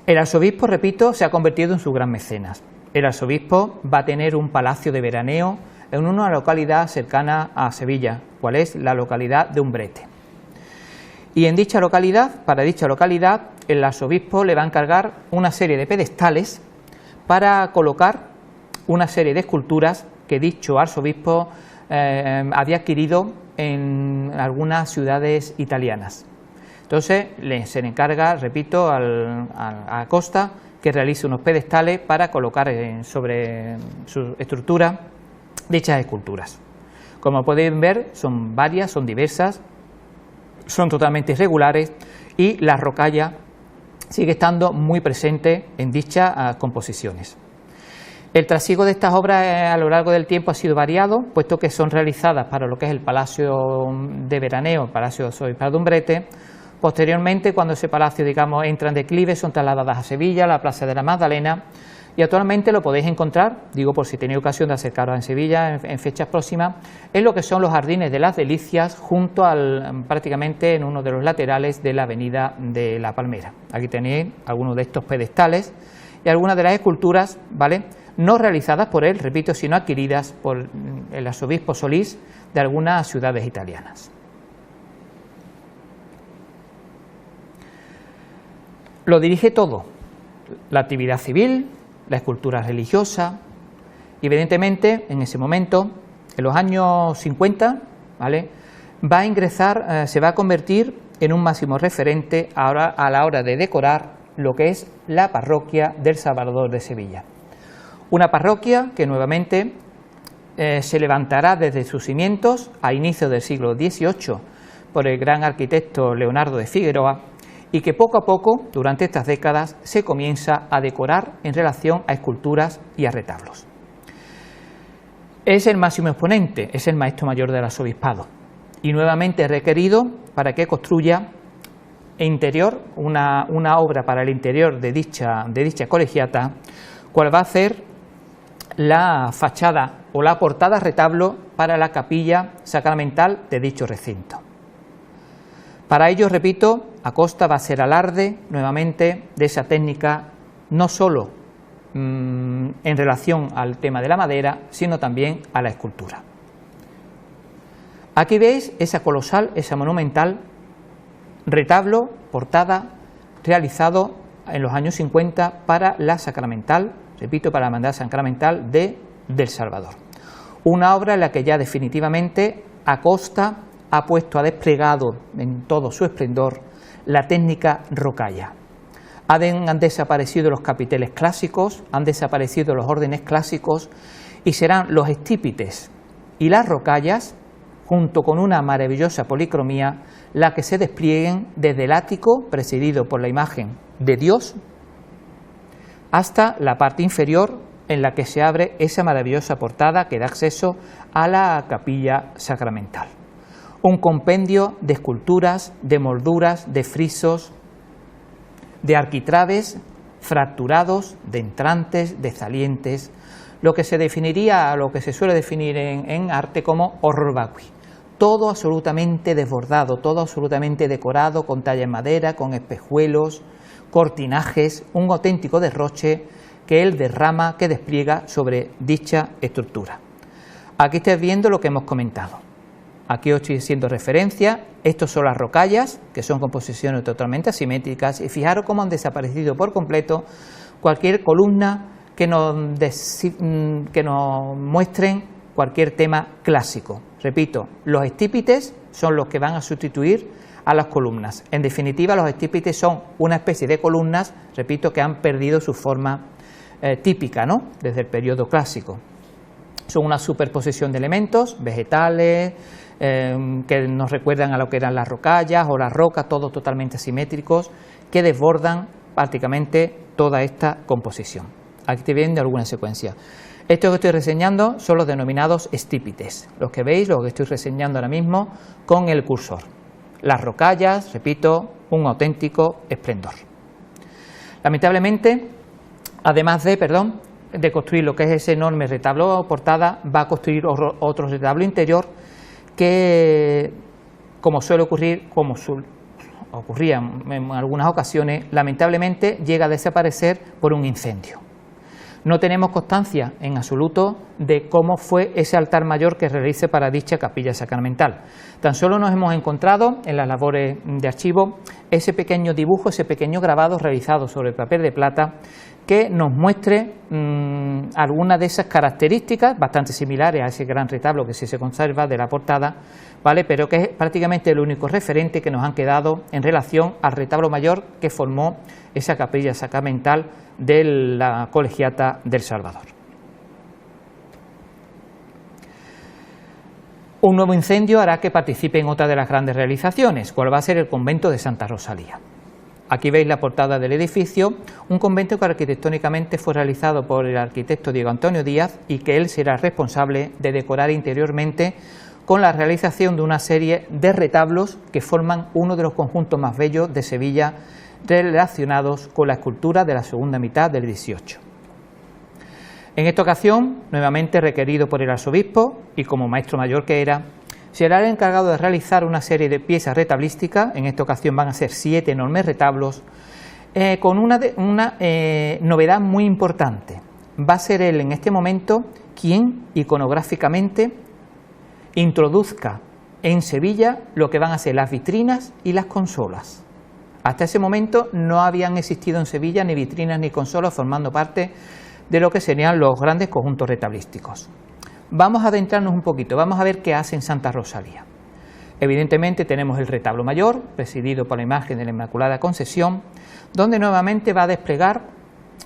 El arzobispo, repito, se ha convertido en su gran mecenas. El arzobispo va a tener un palacio de veraneo en una localidad cercana a Sevilla, cual es la localidad de Umbrete. Y en dicha localidad, para dicha localidad, el arzobispo le va a encargar una serie de pedestales para colocar una serie de esculturas que dicho arzobispo había adquirido en algunas ciudades italianas. Entonces se le encarga, repito, a Costa que realice unos pedestales para colocar sobre su estructura dichas esculturas. Como pueden ver, son varias, son diversas, son totalmente irregulares y la rocalla sigue estando muy presente en dichas composiciones. El trasiego de estas obras a lo largo del tiempo ha sido variado, puesto que son realizadas para lo que es el Palacio de Veraneo, el Palacio Arzobispal de Umbrete. Posteriormente, cuando ese palacio, digamos, entra en declive, son trasladadas a Sevilla, a la Plaza de la Magdalena, y actualmente lo podéis encontrar, digo por si tenéis ocasión de acercaros en Sevilla en fechas próximas, en lo que son los Jardines de las Delicias, junto prácticamente en uno de los laterales de la Avenida de la Palmera. Aquí tenéis algunos de estos pedestales y algunas de las esculturas, ¿vale?, no realizadas por él, repito, sino adquiridas por el arzobispo Solís de algunas ciudades italianas. Lo dirige todo, la actividad civil, la escultura religiosa, y evidentemente en ese momento, en los años 50, ¿vale?, va a ingresar, se va a convertir en un máximo referente ahora a la hora de decorar lo que es la parroquia del Salvador de Sevilla. Una parroquia que nuevamente se levantará desde sus cimientos a inicios del siglo XVIII por el gran arquitecto Leonardo de Figueroa, y que poco a poco, durante estas décadas, se comienza a decorar en relación a esculturas y a retablos. Es el máximo exponente, es el maestro mayor del arzobispado, y nuevamente requerido para que construya una obra para el interior de dicha colegiata, cual va a ser la fachada o la portada retablo para la capilla sacramental de dicho recinto. Para ello, repito, Acosta va a hacer alarde nuevamente de esa técnica, no solo en relación al tema de la madera, sino también a la escultura. Aquí veis esa colosal, esa monumental retablo, portada, realizado en los años 50 para la sacramental, repito, para la hermandad sacramental del Salvador. Una obra en la que ya definitivamente Acosta ha puesto, ha desplegado en todo su esplendor la técnica rocalla. Han desaparecido los capiteles clásicos, han desaparecido los órdenes clásicos y serán los estípites y las rocallas, junto con una maravillosa policromía, la que se desplieguen desde el ático, presidido por la imagen de Dios, hasta la parte inferior en la que se abre esa maravillosa portada que da acceso a la capilla sacramental. Un compendio de esculturas, de molduras, de frisos, de arquitraves fracturados, de entrantes, de salientes, lo que se definiría, lo que se suele definir en arte como horror vacui. Todo absolutamente desbordado, todo absolutamente decorado con talla en madera, con espejuelos, cortinajes, un auténtico derroche que él derrama, que despliega sobre dicha estructura. Aquí estáis viendo lo que hemos comentado. Aquí os estoy haciendo referencia, estos son las rocallas, que son composiciones totalmente asimétricas, y fijaros cómo han desaparecido por completo cualquier columna que nos muestren cualquier tema clásico. Repito, los estípites son los que van a sustituir a las columnas. En definitiva, los estípites son una especie de columnas, repito, que han perdido su forma típica, ¿no?, desde el periodo clásico. Son una superposición de elementos vegetales, que nos recuerdan a lo que eran las rocallas o las rocas, todos totalmente asimétricos, que desbordan prácticamente toda esta composición. Aquí estoy viendo alguna secuencia. Estos que estoy reseñando son los denominados estípites, los que veis, los que estoy reseñando ahora mismo con el cursor. Las rocallas, repito, un auténtico esplendor. Lamentablemente, además de construir lo que es ese enorme retablo portada, va a construir otro retablo interior que, como suele ocurrir, ocurría en algunas ocasiones, lamentablemente llega a desaparecer por un incendio. No tenemos constancia en absoluto de cómo fue ese altar mayor que realice para dicha capilla sacramental. Tan solo nos hemos encontrado en las labores de archivo ese pequeño dibujo, ese pequeño grabado realizado sobre papel de plata que nos muestre algunas de esas características bastante similares a ese gran retablo que sí se conserva de la portada, ¿vale? Pero que es prácticamente el único referente que nos han quedado en relación al retablo mayor que formó esa capilla sacramental de la Colegiata del Salvador. Un nuevo incendio hará que participe en otra de las grandes realizaciones, cual va a ser el convento de Santa Rosalía. Aquí veis la portada del edificio, un convento que arquitectónicamente fue realizado por el arquitecto Diego Antonio Díaz y que él será responsable de decorar interiormente con la realización de una serie de retablos que forman uno de los conjuntos más bellos de Sevilla relacionados con la escultura de la segunda mitad del XVIII. En esta ocasión, nuevamente requerido por el arzobispo y como maestro mayor que era, será el encargado de realizar una serie de piezas retablísticas. En esta ocasión van a ser 7 enormes retablos, con una novedad muy importante. Va a ser él en este momento quien iconográficamente introduzca en Sevilla lo que van a ser las vitrinas y las consolas. Hasta ese momento no habían existido en Sevilla ni vitrinas ni consolas formando parte de lo que serían los grandes conjuntos retablísticos. Vamos a adentrarnos un poquito, vamos a ver qué hace en Santa Rosalía. Evidentemente tenemos el retablo mayor, presidido por la imagen de la Inmaculada Concepción, donde nuevamente va a desplegar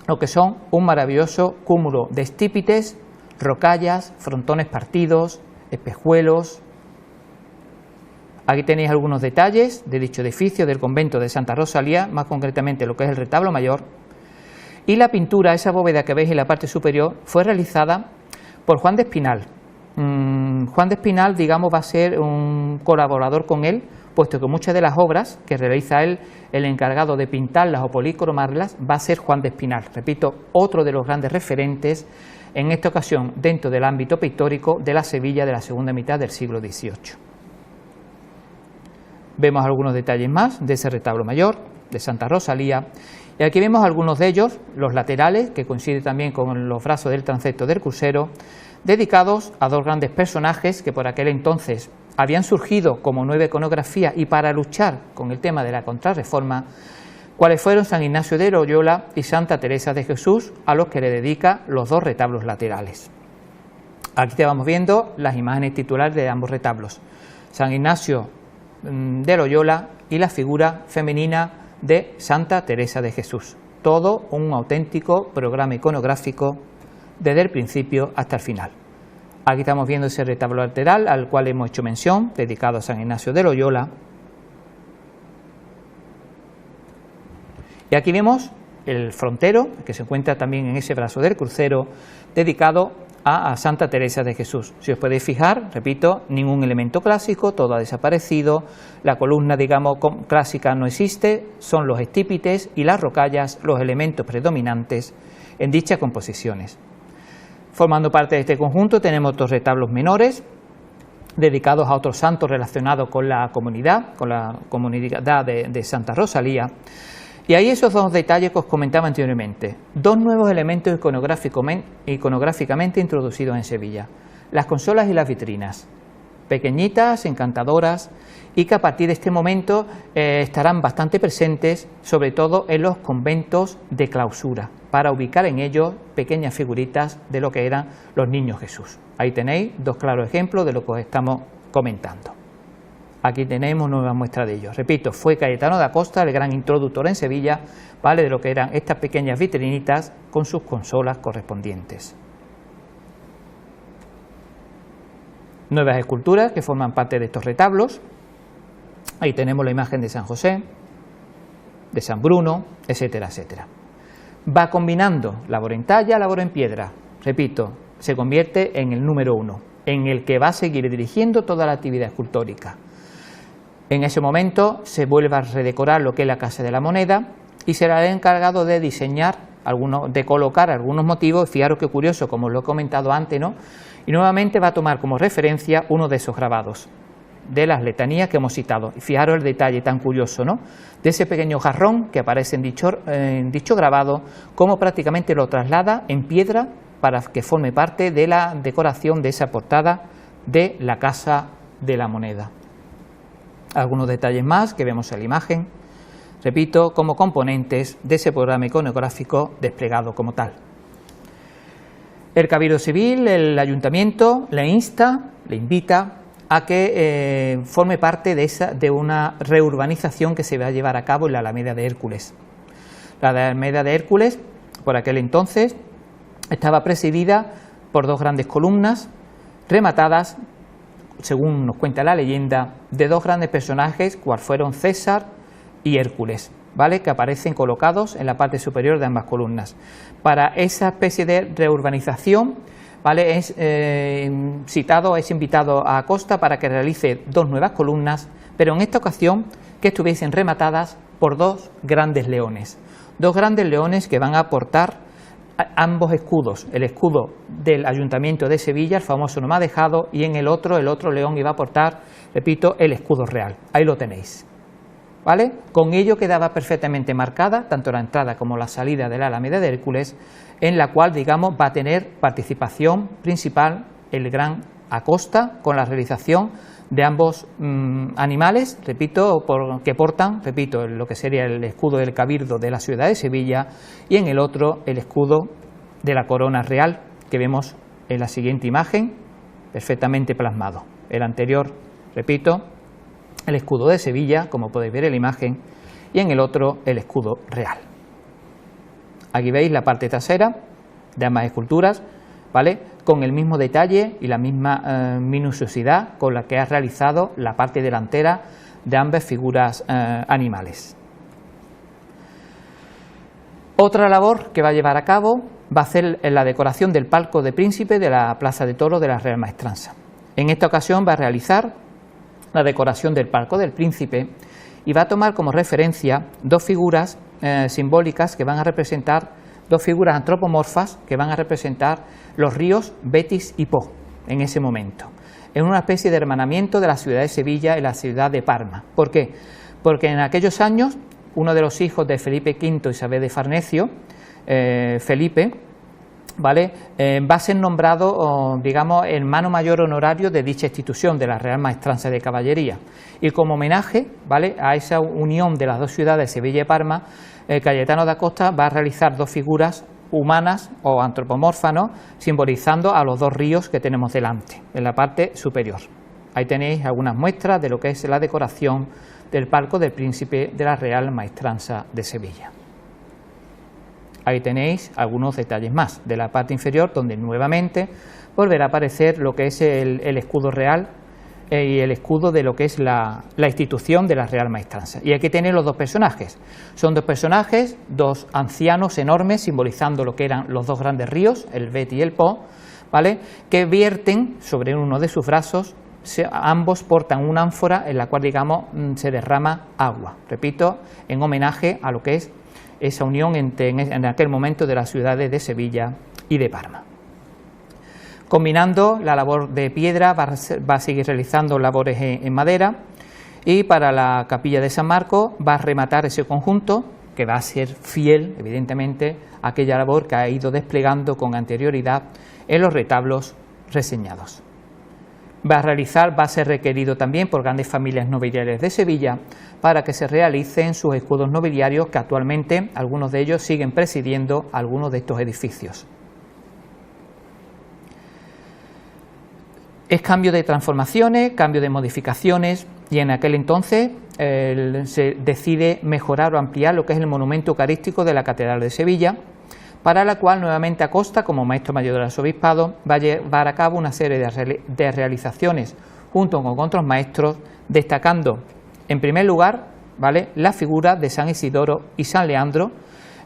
lo que son un maravilloso cúmulo de estípites, rocallas, frontones partidos, espejuelos. Aquí tenéis algunos detalles de dicho edificio del convento de Santa Rosalía, más concretamente lo que es el retablo mayor. Y la pintura, esa bóveda que veis en la parte superior, fue realizada por Juan de Espinal. Juan de Espinal, digamos, va a ser un colaborador con él, puesto que muchas de las obras que realiza él, el encargado de pintarlas o policromarlas, va a ser Juan de Espinal. Repito, otro de los grandes referentes, en esta ocasión dentro del ámbito pictórico de la Sevilla de la segunda mitad del siglo XVIII. Vemos algunos detalles más de ese retablo mayor de Santa Rosalía. Y aquí vemos algunos de ellos, los laterales, que coinciden también con los brazos del transepto del crucero, dedicados a dos grandes personajes que por aquel entonces habían surgido como nueva iconografía y para luchar con el tema de la Contrarreforma, cuales fueron San Ignacio de Loyola y Santa Teresa de Jesús, a los que le dedica los dos retablos laterales. Aquí te vamos viendo las imágenes titulares de ambos retablos, San Ignacio de Loyola y la figura femenina de Santa Teresa de Jesús. Todo un auténtico programa iconográfico desde el principio hasta el final. Aquí estamos viendo ese retablo lateral al cual hemos hecho mención, dedicado a San Ignacio de Loyola. Y aquí vemos el frontero, que se encuentra también en ese brazo del crucero, dedicado a Santa Teresa de Jesús. Si os podéis fijar, repito, ningún elemento clásico, todo ha desaparecido, la columna, digamos, clásica no existe, son los estípites y las rocallas los elementos predominantes en dichas composiciones. Formando parte de este conjunto tenemos otros retablos menores, dedicados a otros santos relacionados con la comunidad de Santa Rosalía. Y ahí esos dos detalles que os comentaba anteriormente, dos nuevos elementos iconográficamente introducidos en Sevilla, las consolas y las vitrinas, pequeñitas, encantadoras, y que a partir de este momento estarán bastante presentes, sobre todo en los conventos de clausura, para ubicar en ellos pequeñas figuritas de lo que eran los niños Jesús. Ahí tenéis dos claros ejemplos de lo que os estamos comentando. Aquí tenemos nueva muestra de ello. Repito, fue Cayetano da Costa el gran introductor en Sevilla, ¿vale?, de lo que eran estas pequeñas vitrinitas con sus consolas correspondientes. Nuevas esculturas que forman parte de estos retablos. Ahí tenemos la imagen de San José, de San Bruno, etcétera, etcétera. Va combinando labor en talla, labor en piedra. Repito, se convierte en el número 1, en el que va a seguir dirigiendo toda la actividad escultórica. En ese momento se vuelve a redecorar lo que es la Casa de la Moneda y será el encargado de diseñar, de colocar algunos motivos. Fijaros qué curioso, como lo he comentado antes, ¿no? Y nuevamente va a tomar como referencia uno de esos grabados, de las letanías que hemos citado. Y fijaros el detalle tan curioso, ¿no?, de ese pequeño jarrón que aparece en dicho grabado, cómo prácticamente lo traslada en piedra para que forme parte de la decoración de esa portada de la Casa de la Moneda. Algunos detalles más que vemos en la imagen, repito, como componentes de ese programa iconográfico desplegado como tal. El Cabildo Civil, el Ayuntamiento, le invita a que forme parte de una reurbanización que se va a llevar a cabo en la Alameda de Hércules. La Alameda de Hércules, por aquel entonces, estaba presidida por dos grandes columnas rematadas, según nos cuenta la leyenda, de dos grandes personajes, cual fueron César y Hércules, ¿vale?, que aparecen colocados en la parte superior de ambas columnas. Para esa especie de reurbanización, ¿vale?, es invitado a Acosta para que realice dos nuevas columnas, pero en esta ocasión que estuviesen rematadas por dos grandes leones que van a aportar ambos escudos, el escudo del Ayuntamiento de Sevilla, el famoso nomadejado, y en el otro león iba a aportar, repito, el escudo real. Ahí lo tenéis, ¿vale? Con ello quedaba perfectamente marcada tanto la entrada como la salida de la Alameda de Hércules, en la cual, digamos, va a tener participación principal el gran Acosta con la realización de ambos animales, repito, que portan, repito, lo que sería el escudo del Cabildo de la ciudad de Sevilla, y en el otro el escudo de la corona real, que vemos en la siguiente imagen, perfectamente plasmado. El anterior, repito, el escudo de Sevilla, como podéis ver en la imagen, y en el otro el escudo real. Aquí veis la parte trasera de ambas esculturas, ¿vale?, con el mismo detalle y la misma minuciosidad con la que ha realizado la parte delantera de ambas figuras animales. Otra labor que va a llevar a cabo va a ser la decoración del palco de príncipe de la Plaza de Toros de la Real Maestranza. En esta ocasión va a realizar la decoración del palco del príncipe y va a tomar como referencia dos figuras simbólicas que van a representar, dos figuras antropomorfas que van a representar los ríos Betis y Po en ese momento, en una especie de hermanamiento de la ciudad de Sevilla y la ciudad de Parma. ¿Por qué? Porque en aquellos años uno de los hijos de Felipe V y Isabel de Farnesio, Felipe, ¿vale?, va a ser nombrado, digamos, hermano mayor honorario de dicha institución, de la Real Maestranza de Caballería. Y como homenaje, ¿vale?, a esa unión de las dos ciudades, Sevilla y Parma, Cayetano de Acosta va a realizar dos figuras humanas o antropomorfas, ¿no?, simbolizando a los dos ríos que tenemos delante, en la parte superior. Ahí tenéis algunas muestras de lo que es la decoración del palco del príncipe de la Real Maestranza de Sevilla. Ahí tenéis algunos detalles más de la parte inferior, donde nuevamente volverá a aparecer lo que es el escudo real y el escudo de lo que es la institución de la Real Maestranza. Y aquí tenéis los dos personajes. Son dos personajes, dos ancianos enormes, simbolizando lo que eran los dos grandes ríos, el Bet y el Po, ¿vale?, que vierten sobre uno de sus brazos. Ambos portan una ánfora en la cual, digamos, se derrama agua. Repito, en homenaje a lo que es esa unión en aquel momento de las ciudades de Sevilla y de Parma. Combinando la labor de piedra, va a seguir realizando labores en madera, y para la capilla de San Marcos va a rematar ese conjunto, que va a ser fiel, evidentemente, a aquella labor que ha ido desplegando con anterioridad en los retablos reseñados. Va a ser requerido también por grandes familias nobiliarias de Sevilla para que se realicen sus escudos nobiliarios, que actualmente algunos de ellos siguen presidiendo algunos de estos edificios. Es cambio de transformaciones, cambio de modificaciones, y en aquel entonces se decide mejorar o ampliar lo que es el monumento eucarístico de la Catedral de Sevilla, para la cual nuevamente Acosta, como maestro mayor del arzobispado, va a llevar a cabo una serie de realizaciones junto con otros maestros, destacando en primer lugar, ¿vale?, la figura de San Isidoro y San Leandro,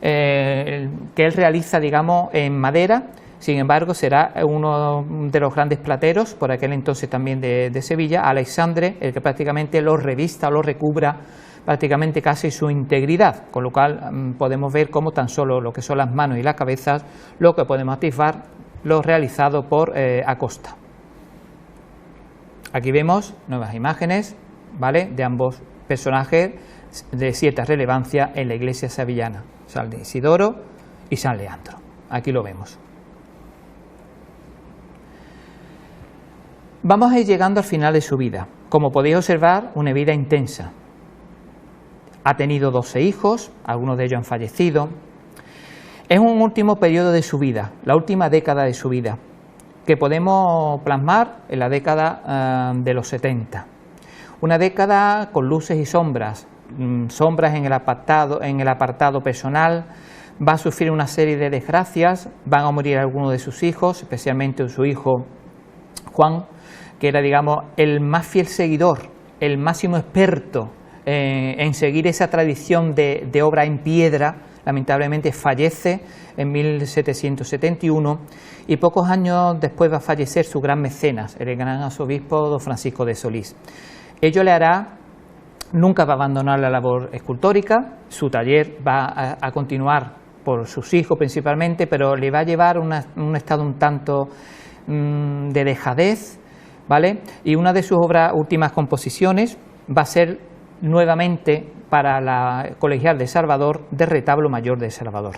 que él realiza, digamos, en madera, Sin embargo, será uno de los grandes plateros, por aquel entonces también de Sevilla, Alexandre, el que prácticamente lo revista o lo recubra prácticamente casi su integridad, con lo cual podemos ver cómo tan solo lo que son las manos y las cabezas, lo que podemos atisbar, lo realizado por Acosta. Aquí vemos nuevas imágenes, ¿vale?, de ambos personajes de cierta relevancia en la iglesia sevillana, San Isidoro y San Leandro. Aquí lo vemos. Vamos a ir llegando al final de su vida. Como podéis observar, una vida intensa. Ha tenido 12 hijos, algunos de ellos han fallecido. Es un último periodo de su vida, la última década de su vida, que podemos plasmar en la década de los 70. Una década con luces y sombras, sombras en el apartado personal. Va a sufrir una serie de desgracias, van a morir algunos de sus hijos, especialmente su hijo Juan, que era, digamos, el más fiel seguidor, el máximo experto en seguir esa tradición de obra en piedra. Lamentablemente fallece en 1771 y pocos años después va a fallecer su gran mecenas, el gran arzobispo don Francisco de Solís. Ello le hará, nunca va a abandonar la labor escultórica, su taller va a continuar por sus hijos principalmente, pero le va a llevar un estado un tanto de dejadez, ¿vale? Y una de sus últimas composiciones va a ser nuevamente para la Colegial de Salvador, de retablo mayor de Salvador.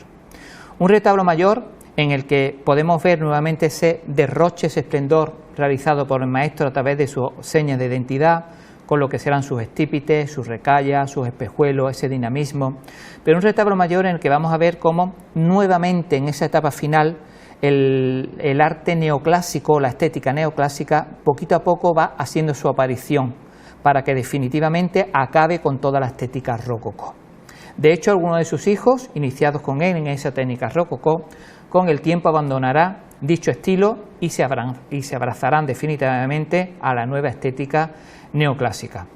Un retablo mayor en el que podemos ver nuevamente ese derroche, ese esplendor realizado por el maestro a través de sus señas de identidad, con lo que serán sus estípites, sus recallas, sus espejuelos, ese dinamismo, pero un retablo mayor en el que vamos a ver cómo nuevamente en esa etapa final el arte neoclásico, la estética neoclásica, poquito a poco va haciendo su aparición para que definitivamente acabe con toda la estética rococó. De hecho, algunos de sus hijos, iniciados con él en esa técnica rococó, con el tiempo abandonará dicho estilo y se abrazarán definitivamente a la nueva estética neoclásica.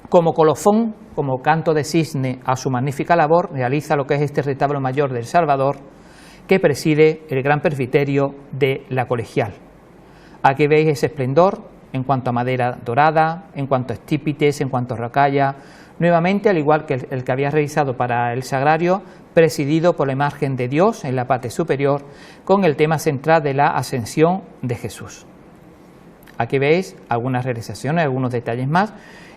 Como colofón, como canto de cisne a su magnífica labor, realiza lo que es este retablo mayor del Salvador, que preside el gran presbiterio de la Colegial. Aquí veis ese esplendor en cuanto a madera dorada, en cuanto a estípites, en cuanto a racalla, nuevamente al igual que el que había realizado para el sagrario, presidido por la imagen de Dios en la parte superior, con el tema central de la ascensión de Jesús. Aquí veis algunas realizaciones, algunos detalles más,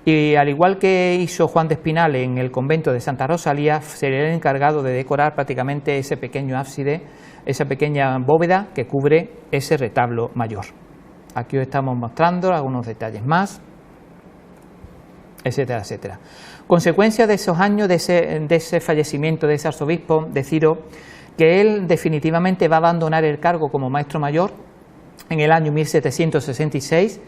y al igual que hizo Juan de Espinal en el convento de Santa Rosalía, sería el encargado de decorar prácticamente ese pequeño ábside, esa pequeña bóveda que cubre ese retablo mayor. Aquí os estamos mostrando algunos detalles más, etcétera, etcétera. Consecuencia de esos años, de ese fallecimiento de ese arzobispo, deciros que él definitivamente va a abandonar el cargo como maestro mayor en el año 1766,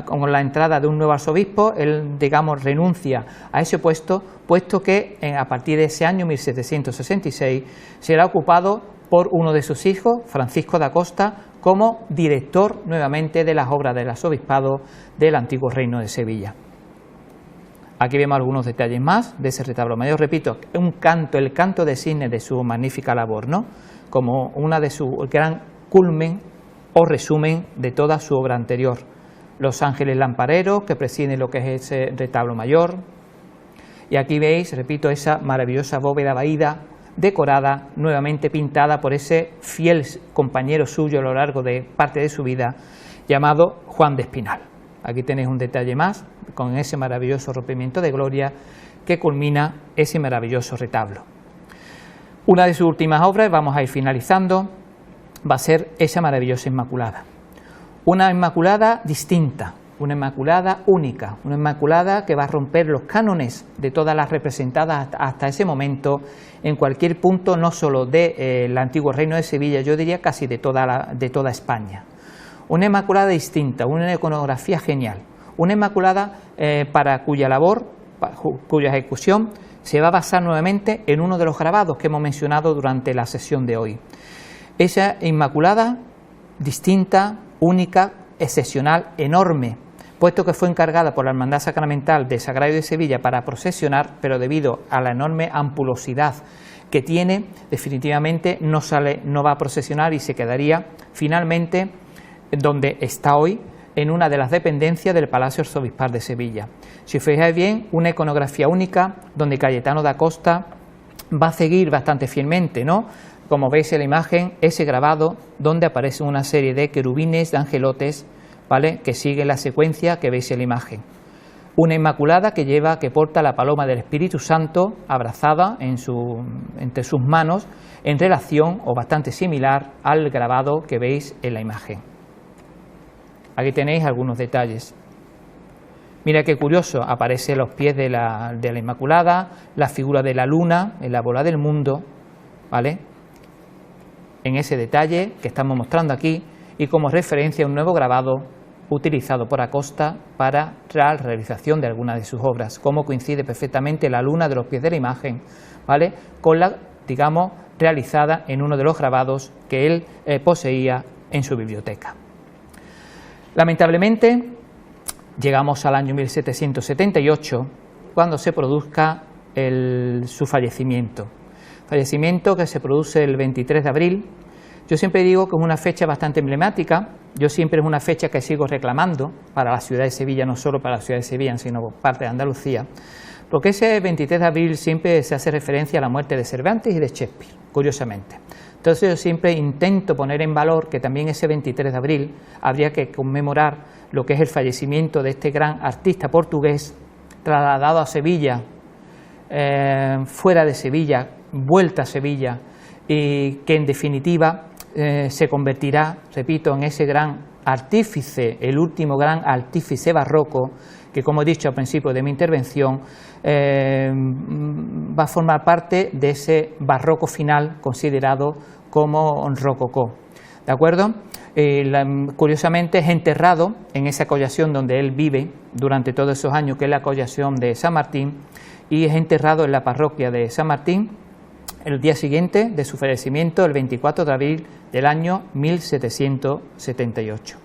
con la entrada de un nuevo arzobispo. Él, digamos, renuncia a ese puesto, puesto que a partir de ese año 1766 será ocupado por uno de sus hijos, Francisco de Acosta, como director nuevamente de las obras del arzobispado del antiguo reino de Sevilla. Aquí vemos algunos detalles más de ese retablo mayor. Repito, el canto de cisne de su magnífica labor, ¿no?, como una de su gran culmen o resumen de toda su obra anterior. Los ángeles lampareros que presiden lo que es ese retablo mayor. Y aquí veis, repito, esa maravillosa bóveda vaída, decorada, nuevamente pintada por ese fiel compañero suyo a lo largo de parte de su vida, llamado Juan de Espinal. Aquí tenéis un detalle más, con ese maravilloso rompimiento de gloria que culmina ese maravilloso retablo. Una de sus últimas obras, vamos a ir finalizando, va a ser esa maravillosa Inmaculada. Una Inmaculada distinta, una Inmaculada única, una Inmaculada que va a romper los cánones de todas las representadas hasta ese momento en cualquier punto, no solo del antiguo reino de Sevilla, yo diría casi de toda España. Una Inmaculada distinta, una iconografía genial, una Inmaculada para cuya labor, cuya ejecución se va a basar nuevamente en uno de los grabados que hemos mencionado durante la sesión de hoy. Esa Inmaculada distinta, única, excepcional, enorme, puesto que fue encargada por la Hermandad Sacramental de Sagrario de Sevilla para procesionar, pero debido a la enorme ampulosidad que tiene, definitivamente no va a procesionar y se quedaría finalmente donde está hoy, en una de las dependencias del Palacio Arzobispal de Sevilla. Si os fijáis bien, una iconografía única donde Cayetano da Costa va a seguir bastante fielmente, ¿no? Como veis en la imagen, ese grabado donde aparece una serie de querubines, de angelotes, ¿vale?, que sigue la secuencia que veis en la imagen. Una Inmaculada que porta la paloma del Espíritu Santo abrazada entre sus manos, en relación o bastante similar al grabado que veis en la imagen. Aquí tenéis algunos detalles. Mira qué curioso, aparecen los pies de la Inmaculada, la figura de la luna en la bola del mundo, ¿vale?, en ese detalle que estamos mostrando aquí, y como referencia un nuevo grabado utilizado por Acosta para la realización de alguna de sus obras, como coincide perfectamente la luna de los pies de la imagen, ¿vale?, con la, digamos, realizada en uno de los grabados que él poseía en su biblioteca. Lamentablemente, llegamos al año 1778, cuando se produzca su fallecimiento que se produce el 23 de abril. Yo siempre digo que es una fecha bastante emblemática, yo siempre es una fecha que sigo reclamando para la ciudad de Sevilla, no solo para la ciudad de Sevilla, sino parte de Andalucía, porque ese 23 de abril siempre se hace referencia a la muerte de Cervantes y de Shakespeare, curiosamente. Entonces yo siempre intento poner en valor que también ese 23 de abril habría que conmemorar lo que es el fallecimiento de este gran artista portugués, trasladado a Sevilla, fuera de Sevilla, vuelta a Sevilla, y que en definitiva se convertirá, repito, en ese gran artífice, el último gran artífice barroco, que como he dicho al principio de mi intervención, va a formar parte de ese barroco final considerado como rococó, ¿de acuerdo? Curiosamente es enterrado en esa collación donde él vive durante todos esos años, que es la collación de San Martín, y es enterrado en la parroquia de San Martín el día siguiente de su fallecimiento, el 24 de abril del año 1778.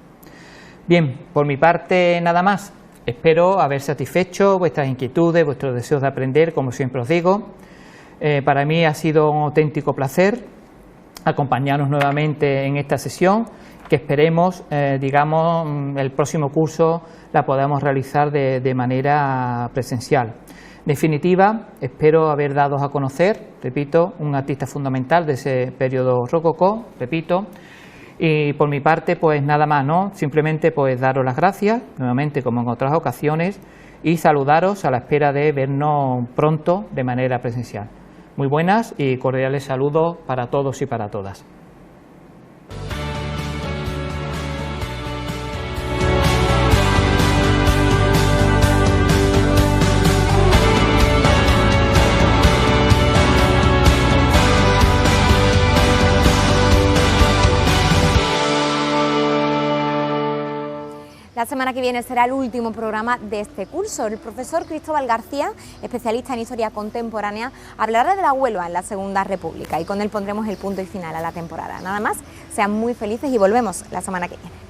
Bien, por mi parte nada más. Espero haber satisfecho vuestras inquietudes, vuestros deseos de aprender, como siempre os digo. Para mí ha sido un auténtico placer acompañarnos nuevamente en esta sesión, que esperemos, digamos, el próximo curso la podamos realizar de manera presencial. En definitiva, espero haber dado a conocer, repito, un artista fundamental de ese periodo rococó, repito, y por mi parte, pues nada más, ¿no? Simplemente pues daros las gracias, nuevamente como en otras ocasiones, y saludaros a la espera de vernos pronto de manera presencial. Muy buenas y cordiales saludos para todos y para todas. La semana que viene será el último programa de este curso. El profesor Cristóbal García, especialista en historia contemporánea, hablará de la Huelva en la Segunda República y con él pondremos el punto y final a la temporada. Nada más, sean muy felices y volvemos la semana que viene.